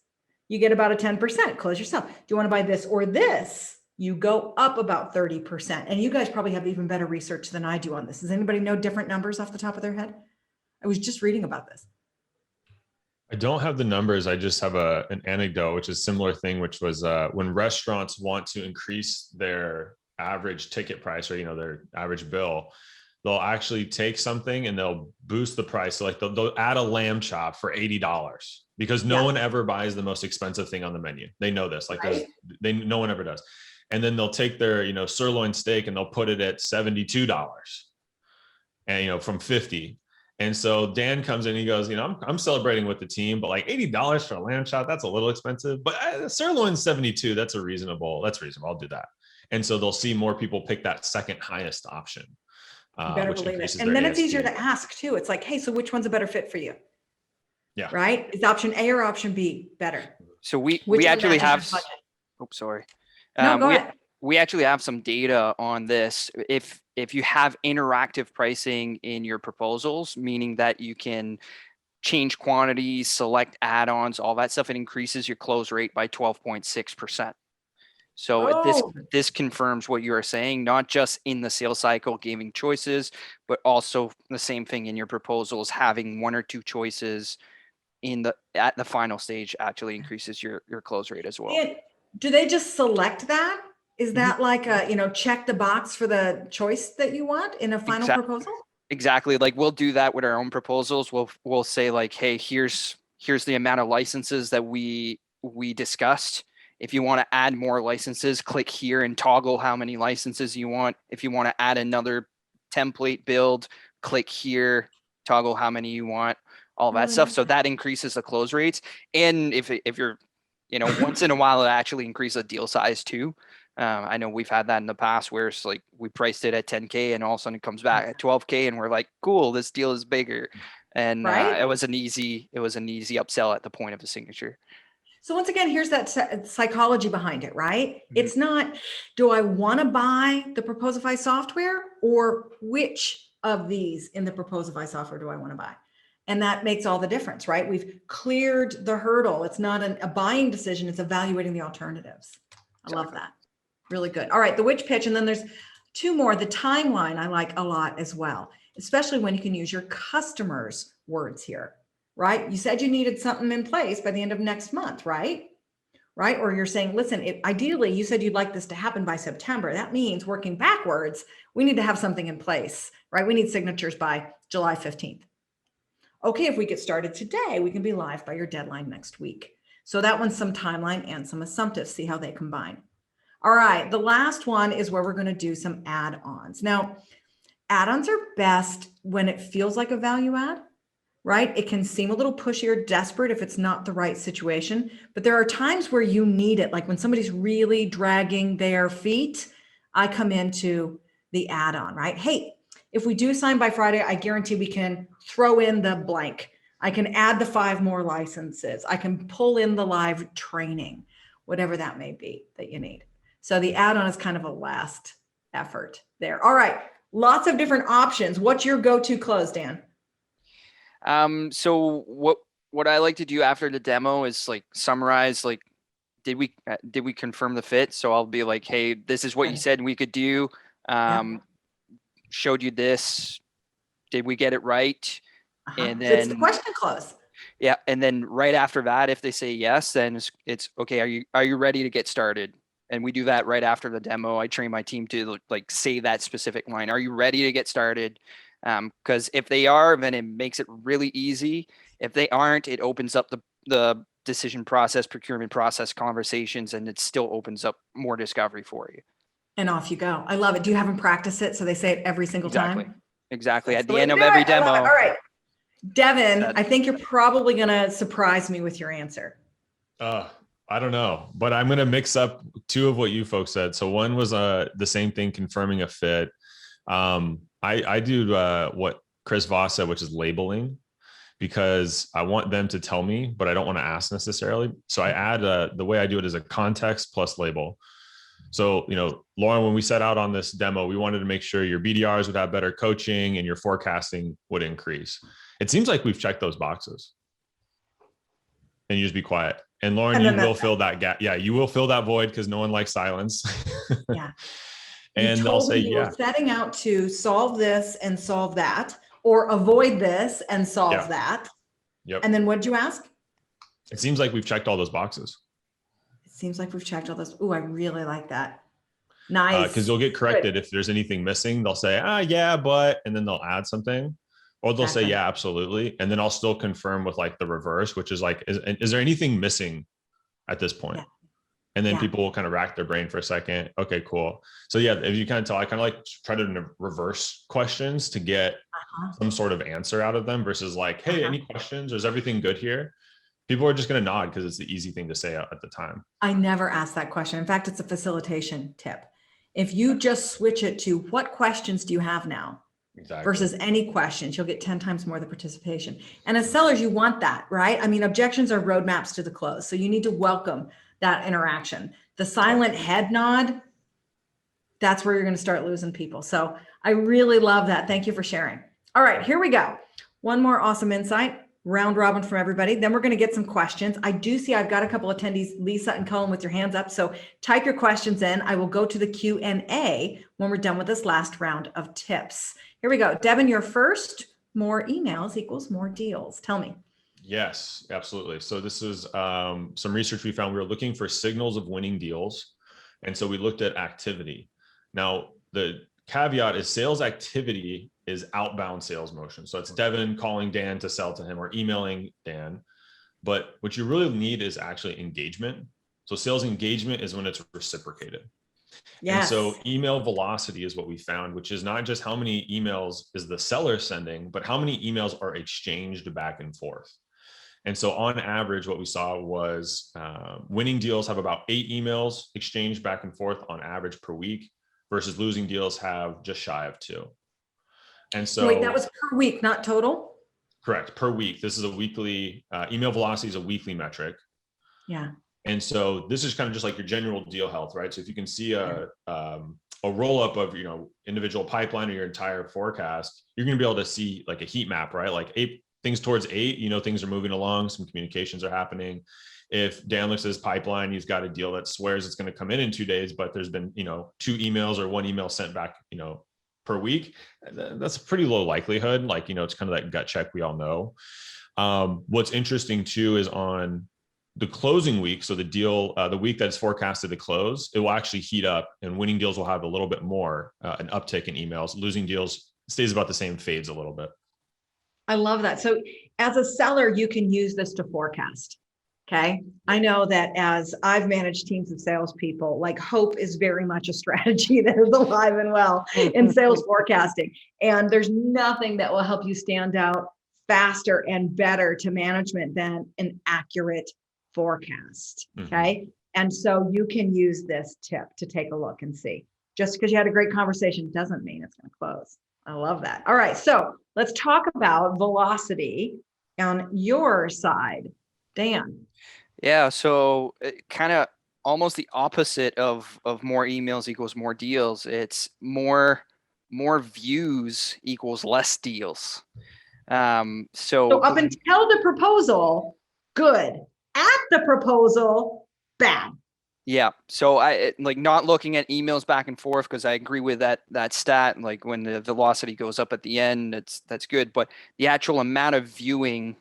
[SPEAKER 1] You get about a 10% close yourself. Do you want to buy this or this? You go up about 30%. And you guys probably have even better research than I do on this. Does anybody know different numbers off the top of their head? I was just reading about this.
[SPEAKER 2] I don't have the numbers. I just have an anecdote, which is a similar thing, which was when restaurants want to increase their average ticket price, or, their average bill, they'll actually take something and they'll boost the price. So like they'll add a lamb chop for $80 because no one ever buys the most expensive thing on the menu. They know this, like
[SPEAKER 1] Right.
[SPEAKER 2] no one ever does. And then they'll take their, sirloin steak and they'll put it at $72 and, from 50. And so Dan comes in, he goes, I'm celebrating with the team, but like $80 for a lamb chop, that's a little expensive, but sirloin 72, that's reasonable. I'll do that. And so they'll see more people pick that second highest option.
[SPEAKER 1] You better
[SPEAKER 2] Which
[SPEAKER 1] believe it.
[SPEAKER 2] increases
[SPEAKER 1] And
[SPEAKER 2] their
[SPEAKER 1] then it's
[SPEAKER 2] ASP.
[SPEAKER 1] easier to ask too. It's like, hey, so which one's a better fit for you?
[SPEAKER 2] Yeah.
[SPEAKER 1] Right? Is option A or option B better?
[SPEAKER 3] So
[SPEAKER 1] Which
[SPEAKER 3] we
[SPEAKER 1] one
[SPEAKER 3] actually
[SPEAKER 1] matches
[SPEAKER 3] have,
[SPEAKER 1] your budget?
[SPEAKER 3] oops, sorry.
[SPEAKER 1] No, go ahead.
[SPEAKER 3] We actually have some data on this. If you have interactive pricing in your proposals, meaning that you can change quantities, select add-ons, all that stuff, it increases your close rate by 12.6%. So this confirms what you are saying, not just in the sales cycle giving choices, but also the same thing in your proposals, having 1 or 2 choices at the final stage actually increases your close rate as well.
[SPEAKER 1] And do they just select that? Is that like a, check the box for the choice that you want in a final proposal?
[SPEAKER 3] Exactly. Like we'll do that with our own proposals. We'll say like, hey, here's the amount of licenses that we discussed. If you want to add more licenses, click here and toggle how many licenses you want. If you want to add another template build, click here, toggle how many you want, all that stuff. So that increases the close rates. And if you're, once in a while, it actually increases the deal size too. I know we've had that in the past where it's like we priced it at 10K and all of a sudden it comes back at 12K and we're like, cool, this deal is bigger. And it was an easy upsell at the point of the signature.
[SPEAKER 1] So once again, here's that psychology behind it, right? Mm-hmm. It's not, do I want to buy the Proposify software, or which of these in the Proposify software do I want to buy? And that makes all the difference, right? We've cleared the hurdle. It's not a buying decision. It's evaluating the alternatives. I love that. Really good. All right. The which pitch. And then there's 2 more. The timeline I like a lot as well, especially when you can use your customers' words here, right? You said you needed something in place by the end of next month, right? Right. Or you're saying, listen, ideally, you said you'd like this to happen by September. That means working backwards, we need to have something in place, right? We need signatures by July 15th. Okay, if we get started today, we can be live by your deadline next week. So that one's some timeline and some assumptives, see how they combine. All right, the last one is where we're going to do some add-ons. Now, add-ons are best when it feels like a value add, right? It can seem a little pushy or desperate if it's not the right situation, but there are times where you need it. Like when somebody's really dragging their feet, I come into the add-on, right? Hey, if we do sign by Friday, I guarantee we can throw in the blank. I can add the 5 more licenses. I can pull in the live training, whatever that may be that you need. So the add-on is kind of a last effort there. All right, lots of different options. What's your go-to close, Dan?
[SPEAKER 3] So what I like to do after the demo is like summarize, like, did we confirm the fit? So I'll be like, hey, this is what you said we could do. Showed you this. Did we get it right? And then
[SPEAKER 1] it's the question close.
[SPEAKER 3] Yeah. And then right after that, if they say yes, then it's okay. Are you ready to get started? And we do that right after the demo. I train my team to like say that specific line. Are you ready to get started? Because if they are, then it makes it really easy. If they aren't, it opens up the decision process, procurement process conversations, and it still opens up more discovery for you.
[SPEAKER 1] And off you go. I love it. Do you have them practice it so they say it every single time?
[SPEAKER 3] Exactly. At the end of every demo.
[SPEAKER 1] All right. Devin, I think you're probably going to surprise me with your answer.
[SPEAKER 2] I don't know, but I'm going to mix up two of what you folks said. So one was the same thing, confirming a fit. I do what Chris Voss said, which is labeling, because I want them to tell me, but I don't want to ask necessarily. So I add the way I do it is a context plus label. So, Lauren, when we set out on this demo, we wanted to make sure your BDRs would have better coaching and your forecasting would increase. It seems like we've checked those boxes. And you just be quiet. And Lauren, you will fill that gap. Yeah, you will fill that void because no one likes silence.
[SPEAKER 1] Yeah.
[SPEAKER 2] And they'll say,
[SPEAKER 1] you
[SPEAKER 2] yeah.
[SPEAKER 1] were setting out to solve this and solve that, or avoid this and solve that.
[SPEAKER 2] Yep.
[SPEAKER 1] And then what'd you ask?
[SPEAKER 2] It seems like we've checked all those boxes.
[SPEAKER 1] It seems like we've checked all those. Oh, I really like that. Nice.
[SPEAKER 2] Because you'll get corrected. Good. If there's anything missing, they'll say, yeah, but, and then they'll add something. Or they'll say, yeah, absolutely. And then I'll still confirm with like the reverse, which is like, is there anything missing at this point? Yeah. And then people will kind of rack their brain for a second. Okay, cool. So yeah, if you kind of tell, I kind of like try to reverse questions to get some sort of answer out of them versus like, hey, any questions? Or is everything good here? People are just going to nod because it's the easy thing to say at the time.
[SPEAKER 1] I never ask that question. In fact, it's a facilitation tip. If you just switch it to what questions do you have now? Exactly. Versus any questions, you'll get 10 times more the participation. And as sellers, you want that, right? I mean, objections are roadmaps to the close. So you need to welcome that interaction. The silent head nod, that's where you're going to start losing people. So I really love that. Thank you for sharing. All right, here we go. One more awesome insight, round robin from everybody. Then we're going to get some questions. I do see I've got a couple attendees, Lisa and Cullen, with your hands up. So type your questions in. I will go to the Q&A when we're done with this last round of tips. Here we go. Devin, you're first. More emails equals more deals. Tell me.
[SPEAKER 2] Yes, absolutely. So this is some research we found. We were looking for signals of winning deals. And so we looked at activity. Now, the caveat is sales activity is outbound sales motion. So it's Devin calling Dan to sell to him or emailing Dan. But what you really need is actually engagement. So sales engagement is when it's reciprocated. Yes. And so email velocity is what we found, which is not just how many emails is the seller sending, but how many emails are exchanged back and forth. And so on average, what we saw was winning deals have about 8 emails exchanged back and forth on average per week versus losing deals have just shy of 2. And so
[SPEAKER 1] wait, that was per week, not total?
[SPEAKER 2] Correct. Per week. This is a weekly email velocity is a weekly metric.
[SPEAKER 1] Yeah.
[SPEAKER 2] And so this is kind of just like your general deal health, right? So if you can see a roll up of, individual pipeline or your entire forecast, you're going to be able to see like a heat map, right? Like 8 things towards 8, things are moving along. Some communications are happening. If Dan looks at his pipeline, he's got a deal that swears it's going to come in 2 days, but there's been, 2 emails or 1 email sent back, per week. That's a pretty low likelihood. Like, it's kind of that gut check we all know. What's interesting too is on the closing week. So the deal, the week that's forecasted to close, it will actually heat up and winning deals will have a little bit more, an uptick in emails. Losing deals stays about the same, fades a little bit.
[SPEAKER 1] I love that. So as a seller, you can use this to forecast. Okay. I know that as I've managed teams of salespeople, like hope is very much a strategy that is alive and well in sales forecasting. And there's nothing that will help you stand out faster and better to management than an accurate forecast. Okay. And so you can use this tip to take a look and see. Just because you had a great conversation doesn't mean it's going to close. I love that. All right. So let's talk about velocity on your side. Dan.
[SPEAKER 3] Yeah, so kind of almost the opposite of more emails equals more deals. It's more views equals less deals. So
[SPEAKER 1] up until the proposal, good. At the proposal, bad.
[SPEAKER 3] Yeah. So I like not looking at emails back and forth because I agree with that stat. Like when the velocity goes up at the end, that's good. But the actual amount of viewing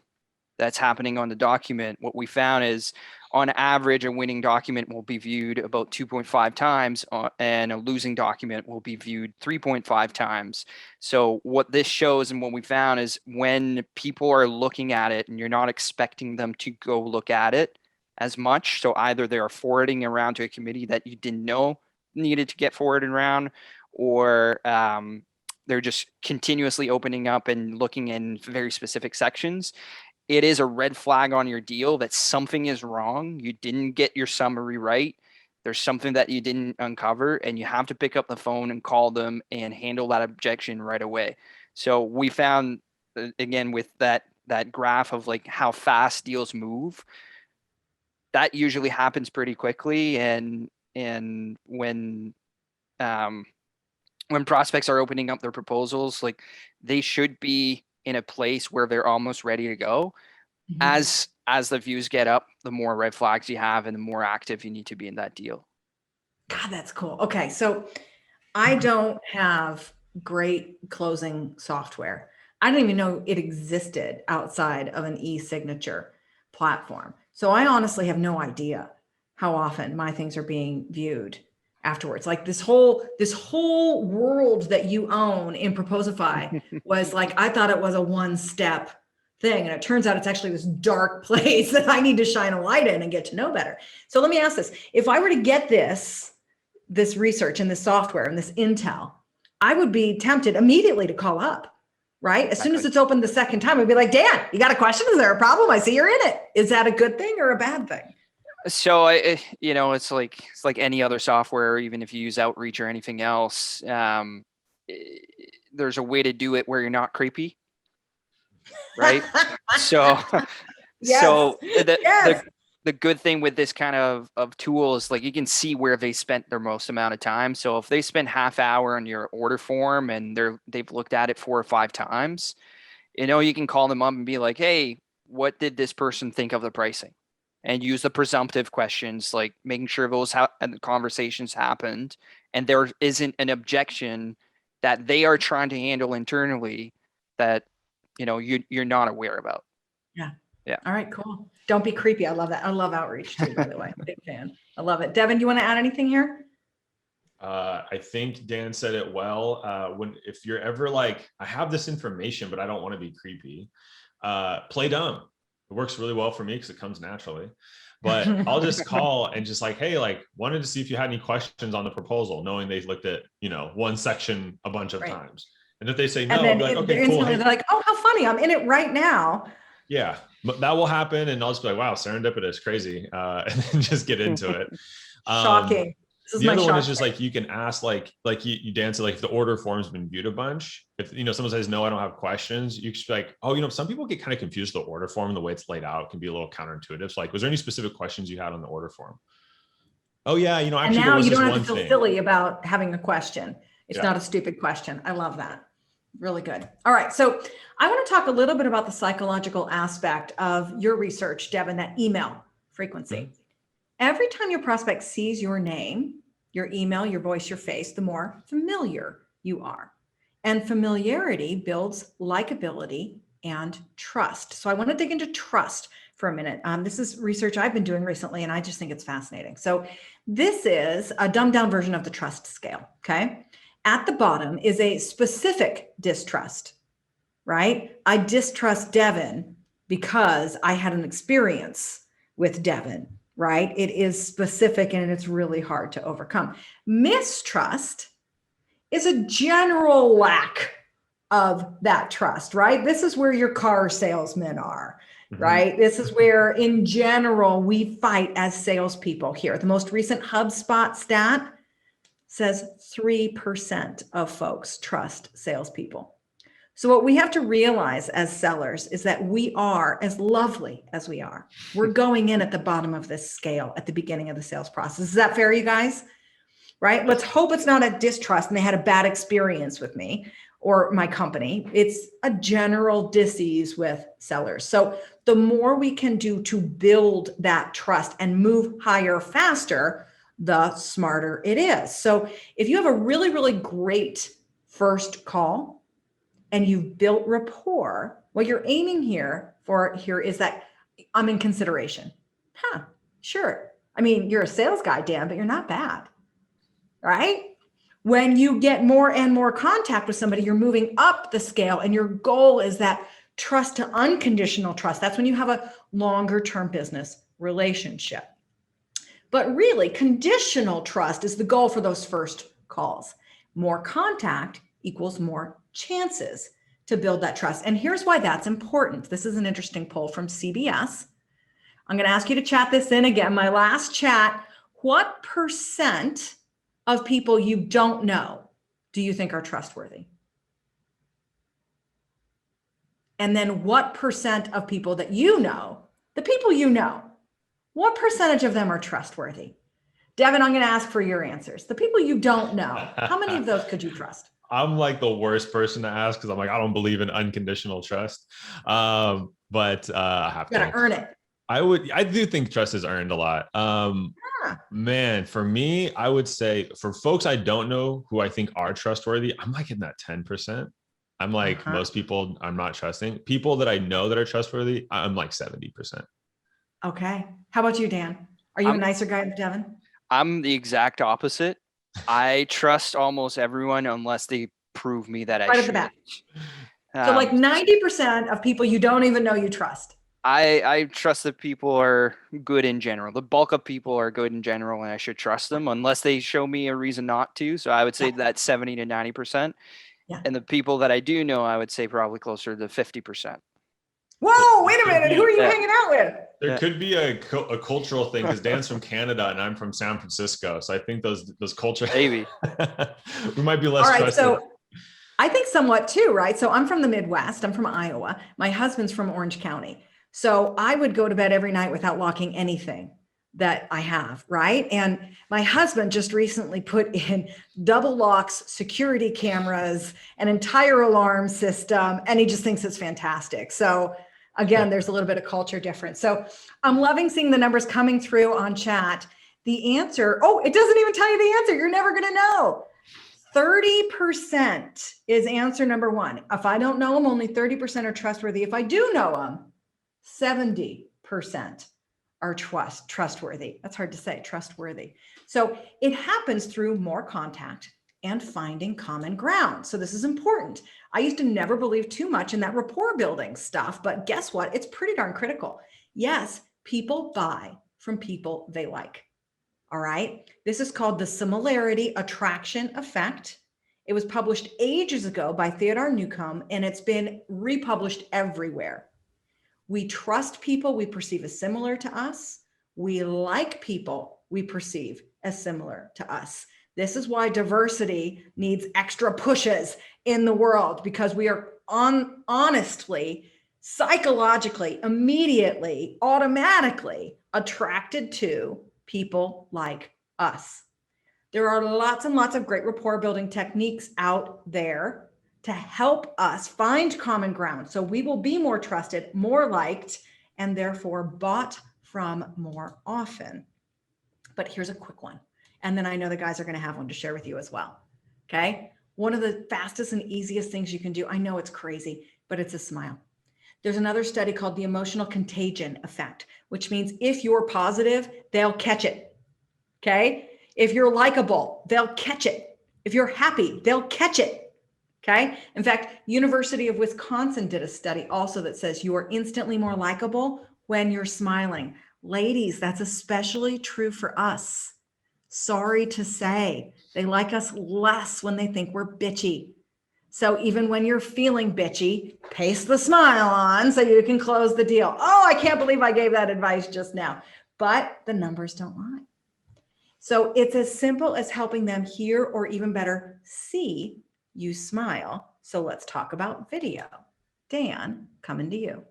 [SPEAKER 3] that's happening on the document, what we found is on average, a winning document will be viewed about 2.5 times and a losing document will be viewed 3.5 times. So what this shows and what we found is when people are looking at it and you're not expecting them to go look at it as much. So either they're forwarding around to a committee that you didn't know needed to get forwarded around, or they're just continuously opening up and looking in very specific sections. it is a red flag on your deal that something is wrong. You didn't get your summary right. There's something that you didn't uncover, and you have to pick up the phone and call them and handle that objection right away. So we found, again, with that graph of like how fast deals move, that usually happens pretty quickly. And when prospects are opening up their proposals, like they should be in a place where they're almost ready to go.
[SPEAKER 1] Mhm.
[SPEAKER 3] As the views get up, the more red flags you have and the more active you need to be in that deal.
[SPEAKER 1] God, that's cool. Okay. So I don't have great closing software. I didn't even know it existed outside of an e-signature platform. So I honestly have no idea how often my things are being viewed afterwards. Like this whole world that you own in Proposify was like, I thought it was a one-step thing. And it turns out it's actually this dark place that I need to shine a light in and get to know better. So let me ask this. If I were to get this research and this software and this intel, I would be tempted immediately to call up, right? As soon as
[SPEAKER 3] Exactly.
[SPEAKER 1] it's opened the second time, I'd be like, Dan, you got a question? Is there a problem? I see you're in it. Is that a good thing or a bad thing?
[SPEAKER 3] So it's like any other software, even if you use Outreach or anything else. There's a way to do it where you're not creepy, right? So
[SPEAKER 1] Yes.
[SPEAKER 3] so the
[SPEAKER 1] Yes.
[SPEAKER 3] the good thing with this kind of tool is like you can see where they spent their most amount of time. So if they spend half hour on your order form and they've looked at it 4 or 5 times, you can call them up and be like, hey, what did this person think of the pricing? And use the presumptive questions, like making sure those conversations happened and there isn't an objection that they are trying to handle internally that you're not aware about.
[SPEAKER 1] Yeah.
[SPEAKER 3] Yeah.
[SPEAKER 1] All right, cool. Don't be creepy. I love that. I love Outreach too, by the way. Big fan. I love it. Devin, do you want to add anything here?
[SPEAKER 2] I think Dan said it well. If you're ever like, I have this information, but I don't want to be creepy, play dumb. It works really well for me because it comes naturally. But I'll just call and just like, hey, like wanted to see if you had any questions on the proposal, knowing they've looked at, one section a bunch of
[SPEAKER 1] Right.
[SPEAKER 2] times. And if they say
[SPEAKER 1] And
[SPEAKER 2] no, I'll
[SPEAKER 1] then
[SPEAKER 2] be like, okay,
[SPEAKER 1] they're
[SPEAKER 2] cool.
[SPEAKER 1] instantly
[SPEAKER 2] Hey,
[SPEAKER 1] they're like, oh, how funny. I'm in it right now.
[SPEAKER 2] yeah, but that will happen. And I'll just be like, wow, serendipitous, crazy. And then just get into it.
[SPEAKER 1] Shocking. This is
[SPEAKER 2] The
[SPEAKER 1] my
[SPEAKER 2] other one is
[SPEAKER 1] shock.
[SPEAKER 2] just like you can ask like you dance like if the order form's been viewed a bunch. If someone says no, I don't have questions, you should be like, oh, some people get kind of confused with the order form and the way it's laid out can be a little counterintuitive. So like, was there any specific questions you had on the order form? Oh yeah,
[SPEAKER 1] And
[SPEAKER 2] actually there
[SPEAKER 1] now
[SPEAKER 2] was
[SPEAKER 1] you
[SPEAKER 2] this
[SPEAKER 1] don't have to
[SPEAKER 2] one
[SPEAKER 1] feel
[SPEAKER 2] thing.
[SPEAKER 1] silly about having a question. It's
[SPEAKER 2] Yeah.
[SPEAKER 1] not a stupid question. I love that. Really good. All right. So I want to talk a little bit about the psychological aspect of your research, Devin, that email frequency.
[SPEAKER 2] Mhm.
[SPEAKER 1] Every time your prospect sees your name, your email, your voice, your face, the more familiar you are. And familiarity builds likability and trust. So I want to dig into trust for a minute. This is research I've been doing recently, and I just think it's fascinating. So this is a dumbed down version of the trust scale. Okay. At the bottom is a specific distrust, right? I distrust Devin because I had an experience with Devin, right? It is specific and it's really hard to overcome. Mistrust is a general lack of that trust, right? This is where your car salesmen are, right? This is where, in general, we fight as salespeople here. The most recent HubSpot stat says 3% of folks trust salespeople. So, what we have to realize as sellers is that we are, as lovely as we are, we're going in at the bottom of this scale at the beginning of the sales process. Is that fair, you guys? Right? Let's hope it's not a distrust and they had a bad experience with me or my company. It's a general disease with sellers. So the more we can do to build that trust and move higher faster, the smarter it is. So if you have a really, really great first call and you've built rapport, what you're aiming for is that I'm in consideration. Huh, sure. I mean, you're a sales guy, Dan, but you're not bad. Right? When you get more and more contact with somebody, you're moving up the scale, and your goal is that trust to unconditional trust. That's when you have a longer term business relationship. But really, conditional trust is the goal for those first calls. More contact equals more chances to build that trust. And here's why that's important. This is an interesting poll from CBS. I'm going to ask you to chat this in again. My last chat. What percent of people you don't know do you think are trustworthy? And then what percent of people that you know, the people you know, what percentage of them are trustworthy? Devin, I'm going to ask for your answers. The people you don't know, how many of those could you trust?
[SPEAKER 2] I'm like the worst person to ask because I'm like, I don't believe in unconditional trust. But I have
[SPEAKER 1] You got
[SPEAKER 2] to
[SPEAKER 1] to earn it.
[SPEAKER 2] I do think trust is earned a lot.
[SPEAKER 1] Yeah.
[SPEAKER 2] Man, for me, I would say for folks I don't know who I think are trustworthy, I'm like in that 10%. I'm like most people I'm not trusting. People that I know that are trustworthy, I'm like 70%.
[SPEAKER 1] Okay. How about you, Dan? Are you a nicer guy than Devin?
[SPEAKER 3] I'm the exact opposite. I trust almost everyone unless they prove me that I
[SPEAKER 1] Right at the
[SPEAKER 3] should.
[SPEAKER 1] bat. So like 90% of people you don't even know you trust.
[SPEAKER 3] I trust that people are good in general. The bulk of people are good in general, and I should trust them unless they show me a reason not to. So I would say that 70 to 90%.
[SPEAKER 1] Yeah.
[SPEAKER 3] And the people that I do know, I would say probably closer to 50%.
[SPEAKER 1] Whoa, wait a minute. Who are you hanging out with?
[SPEAKER 2] There could be a cultural thing because Dan's from Canada and I'm from San Francisco. So I think those culture
[SPEAKER 3] Maybe.
[SPEAKER 2] we might be less
[SPEAKER 1] All right,
[SPEAKER 2] trusted.
[SPEAKER 1] so I think somewhat too, right? So I'm from the Midwest. I'm from Iowa. My husband's from Orange County. So I would go to bed every night without locking anything that I have, right? And my husband just recently put in double locks, security cameras, an entire alarm system, and he just thinks it's fantastic. So again, there's a little bit of culture difference. So I'm loving seeing the numbers coming through on chat. The answer, oh, it doesn't even tell you the answer. You're never going to know. 30% is answer number one. If I don't know them, only 30% are trustworthy. If I do know them, 70% are trustworthy. That's hard to say, trustworthy. So it happens through more contact and finding common ground. So this is important. I used to never believe too much in that rapport building stuff, but guess what? It's pretty darn critical. Yes, people buy from people they like. All right. This is called the similarity attraction effect. It was published ages ago by Theodore Newcomb, and it's been republished everywhere. We trust people we perceive as similar to us. We like people we perceive as similar to us. This is why diversity needs extra pushes in the world, because we are honestly, psychologically, immediately, automatically attracted to people like us. There are lots and lots of great rapport building techniques out there to help us find common ground. So we will be more trusted, more liked, and therefore bought from more often. But here's a quick one. And then I know the guys are going to have one to share with you as well. Okay. One of the fastest and easiest things you can do, I know it's crazy, but it's a smile. There's another study called the emotional contagion effect, which means if you're positive, they'll catch it. Okay. If you're likable, they'll catch it. If you're happy, they'll catch it. Okay. In fact, University of Wisconsin did a study also that says you are instantly more likable when you're smiling. Ladies, that's especially true for us. Sorry to say, they like us less when they think we're bitchy. So even when you're feeling bitchy, paste the smile on so you can close the deal. Oh, I can't believe I gave that advice just now. But the numbers don't lie. So it's as simple as helping them hear, or even better, see you smile. So let's talk about video. Dan, coming to you.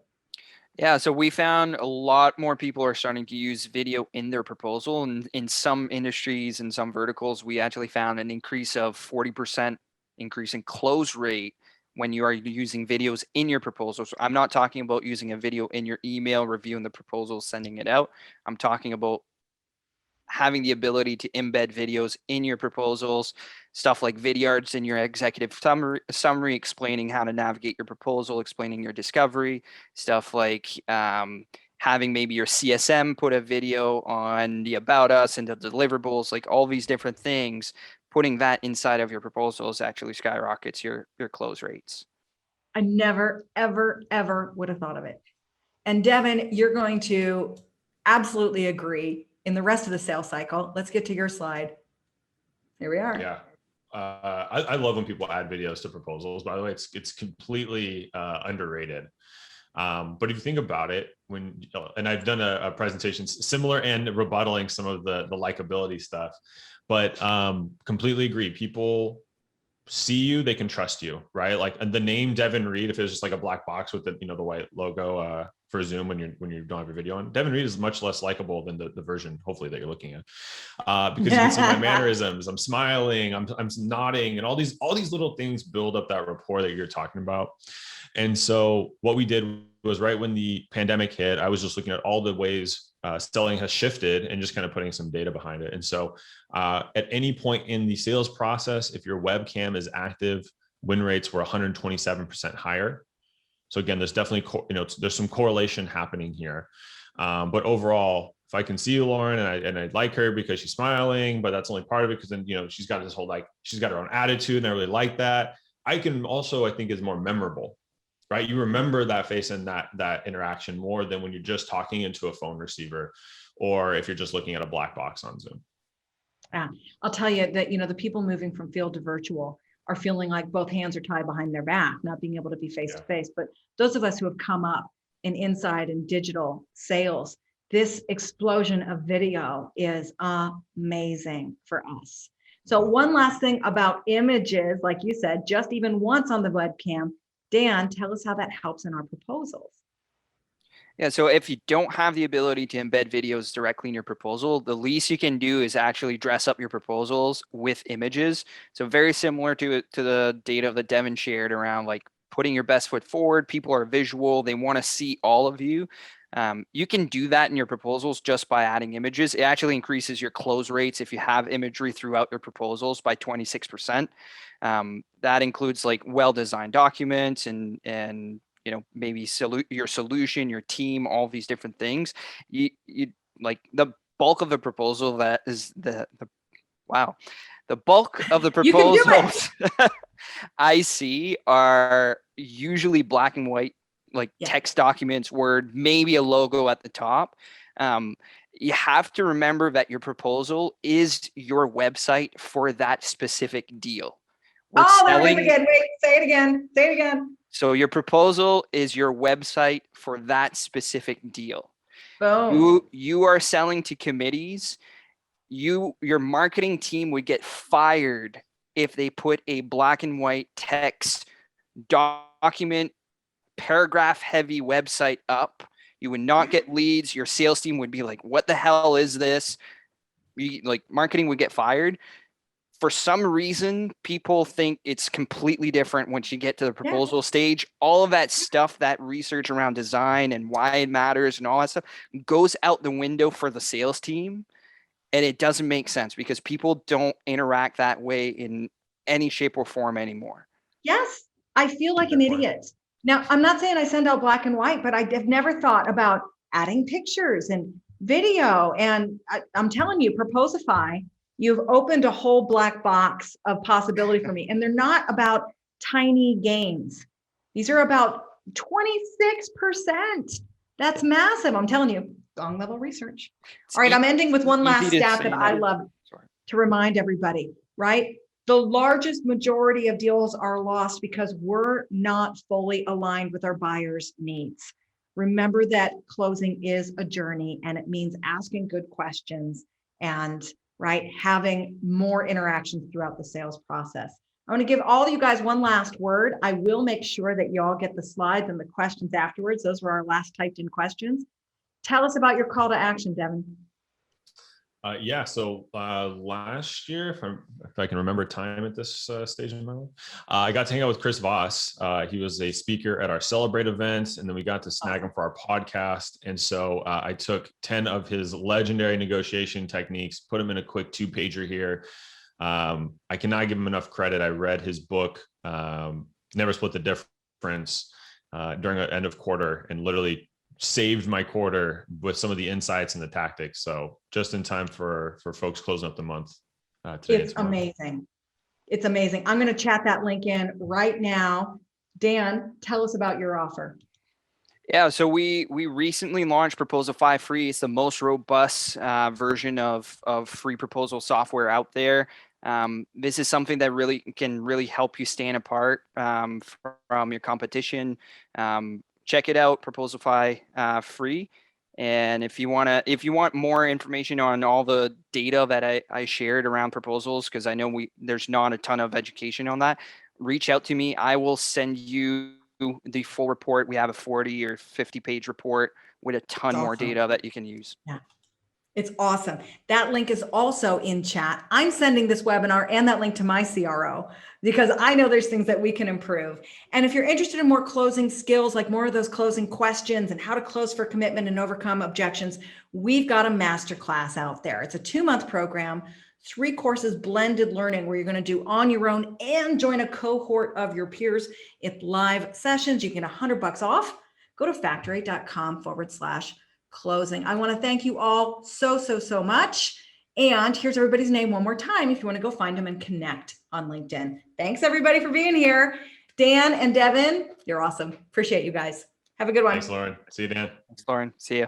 [SPEAKER 3] Yeah, so we found a lot more people are starting to use video in their proposal. And in some industries and some verticals, we actually found an increase of 40% increase in close rate when you are using videos in your proposal. So I'm not talking about using a video in your email, reviewing the proposal, sending it out. I'm talking about having the ability to embed videos in your proposals, stuff like vidyards in your executive summary, explaining how to navigate your proposal, explaining your discovery, stuff like having maybe your CSM put a video on the about us and the deliverables, like all these different things. Putting that inside of your proposals actually skyrockets your close rates.
[SPEAKER 1] I never, ever, ever would have thought of it. And Devin, you're going to absolutely agree in the rest of the sales cycle. Let's get to your slide. Here we are.
[SPEAKER 2] Yeah. I love when people add videos to proposals. By the way, it's completely underrated. But if you think about it, and I've done a presentation similar and rebuttaling some of the likability stuff, but completely agree. People see you, they can trust you, right? Like the name Devin Reed, if it's just like a black box with the the white logo for Zoom when you don't have your video on, Devin Reed is much less likable than the version hopefully that you're looking at, because you can see my mannerisms. I'm smiling, I'm nodding, and all these little things build up that rapport that you're talking about. And so what we did was, right when the pandemic hit, I was just looking at all the ways selling has shifted and just kind of putting some data behind it. And so at any point in the sales process, if your webcam is active, win rates were 127% higher. So again, there's definitely, there's some correlation happening here. But overall, if I can see you, Lauren, and I like her because she's smiling, but that's only part of it, because then, she's got this whole, she's got her own attitude, and I really like that. I can also, I think, is more memorable, right? You remember that face and that interaction more than when you're just talking into a phone receiver, or if you're just looking at a black box on Zoom.
[SPEAKER 1] Yeah, I'll tell you that, the people moving from field to virtual are feeling like both hands are tied behind their back, not being able to be face to face. But those of us who have come up in inside and digital sales, this explosion of video is amazing for us. So one last thing about images, like you said, just even once on the webcam. Dan, tell us how that helps in our proposals.
[SPEAKER 3] Yeah, so if you don't have the ability to embed videos directly in your proposal, the least you can do is actually dress up your proposals with images. So very similar to the data that Devin shared around like putting your best foot forward. People are visual. They want to see all of you. You can do that in your proposals just by adding images. It actually increases your close rates if you have imagery throughout your proposals by 26%. That includes like well-designed documents and maybe your solution, your team, all these different things. You like the bulk of the proposal that is the bulk of the proposals I see are usually black and white, like text documents, Word, maybe a logo at the top. You have to remember that your proposal is your website for that specific deal.
[SPEAKER 1] There it is again. Wait, say it again. Say it again.
[SPEAKER 3] So your proposal is your website for that specific deal.
[SPEAKER 1] Boom.
[SPEAKER 3] You are selling to committees. Your marketing team would get fired if they put a black and white text document, paragraph heavy website up. You would not get leads. Your sales team would be like, what the hell is this? Marketing would get fired. For some reason, people think it's completely different once you get to the proposal stage. All of that stuff, that research around design and why it matters and all that stuff goes out the window for the sales team. And it doesn't make sense because people don't interact that way in any shape or form anymore.
[SPEAKER 1] Yes, I feel like an idiot. Now, I'm not saying I send out black and white, but I've never thought about adding pictures and video. And I'm telling you, Proposify, you've opened a whole black box of possibility for me. And they're not about tiny gains. These are about 26%. That's massive. I'm telling you, Gong level research. All right, I'm ending with one last stat that I love to remind everybody, right? The largest majority of deals are lost because we're not fully aligned with our buyers' needs. Remember that closing is a journey, and it means asking good questions and having more interactions throughout the sales process. I want to give all of you guys one last word. I will make sure that you all get the slides and the questions afterwards. Those were our last typed in questions. Tell us about your call to action, Devin.
[SPEAKER 2] So last year, if I can remember time at this stage in my life, I got to hang out with Chris Voss. He was a speaker at our Celebrate event, and then we got to snag him for our podcast. And so I took 10 of his legendary negotiation techniques, put them in a quick 2-pager here. I cannot give him enough credit. I read his book, Never Split the Difference, during an end of quarter, and literally saved my quarter with some of the insights and the tactics. So just in time for folks closing up the month. Today
[SPEAKER 1] it's amazing. It's amazing. I'm going to chat that link in right now. Dan, tell us about your offer.
[SPEAKER 3] Yeah, so we recently launched Proposify Free. It's the most robust version of free proposal software out there. This is something that really can really help you stand apart from your competition. Check it out, Proposify free. And if you want more information on all the data that I shared around proposals, because I know there's not a ton of education on that, reach out to me. I will send you the full report. We have a 40 or 50 page report with a ton more
[SPEAKER 1] Awesome.
[SPEAKER 3] data that you can use.
[SPEAKER 1] Yeah. It's awesome. That link is also in chat. I'm sending this webinar and that link to my CRO because I know there's things that we can improve. And if you're interested in more closing skills, like more of those closing questions and how to close for commitment and overcome objections, we've got a masterclass out there. It's a 2-month program, 3 courses, blended learning, where you're going to do on your own and join a cohort of your peers. It's live sessions. You can get $100 off. Go to factor8.com/closing. I want to thank you all so much. And here's everybody's name one more time if you want to go find them and connect on LinkedIn. Thanks everybody for being here. Dan and Devin, you're awesome. Appreciate you guys. Have a good one.
[SPEAKER 2] Thanks, Lauren. See you, Dan.
[SPEAKER 3] Thanks, Lauren. See ya.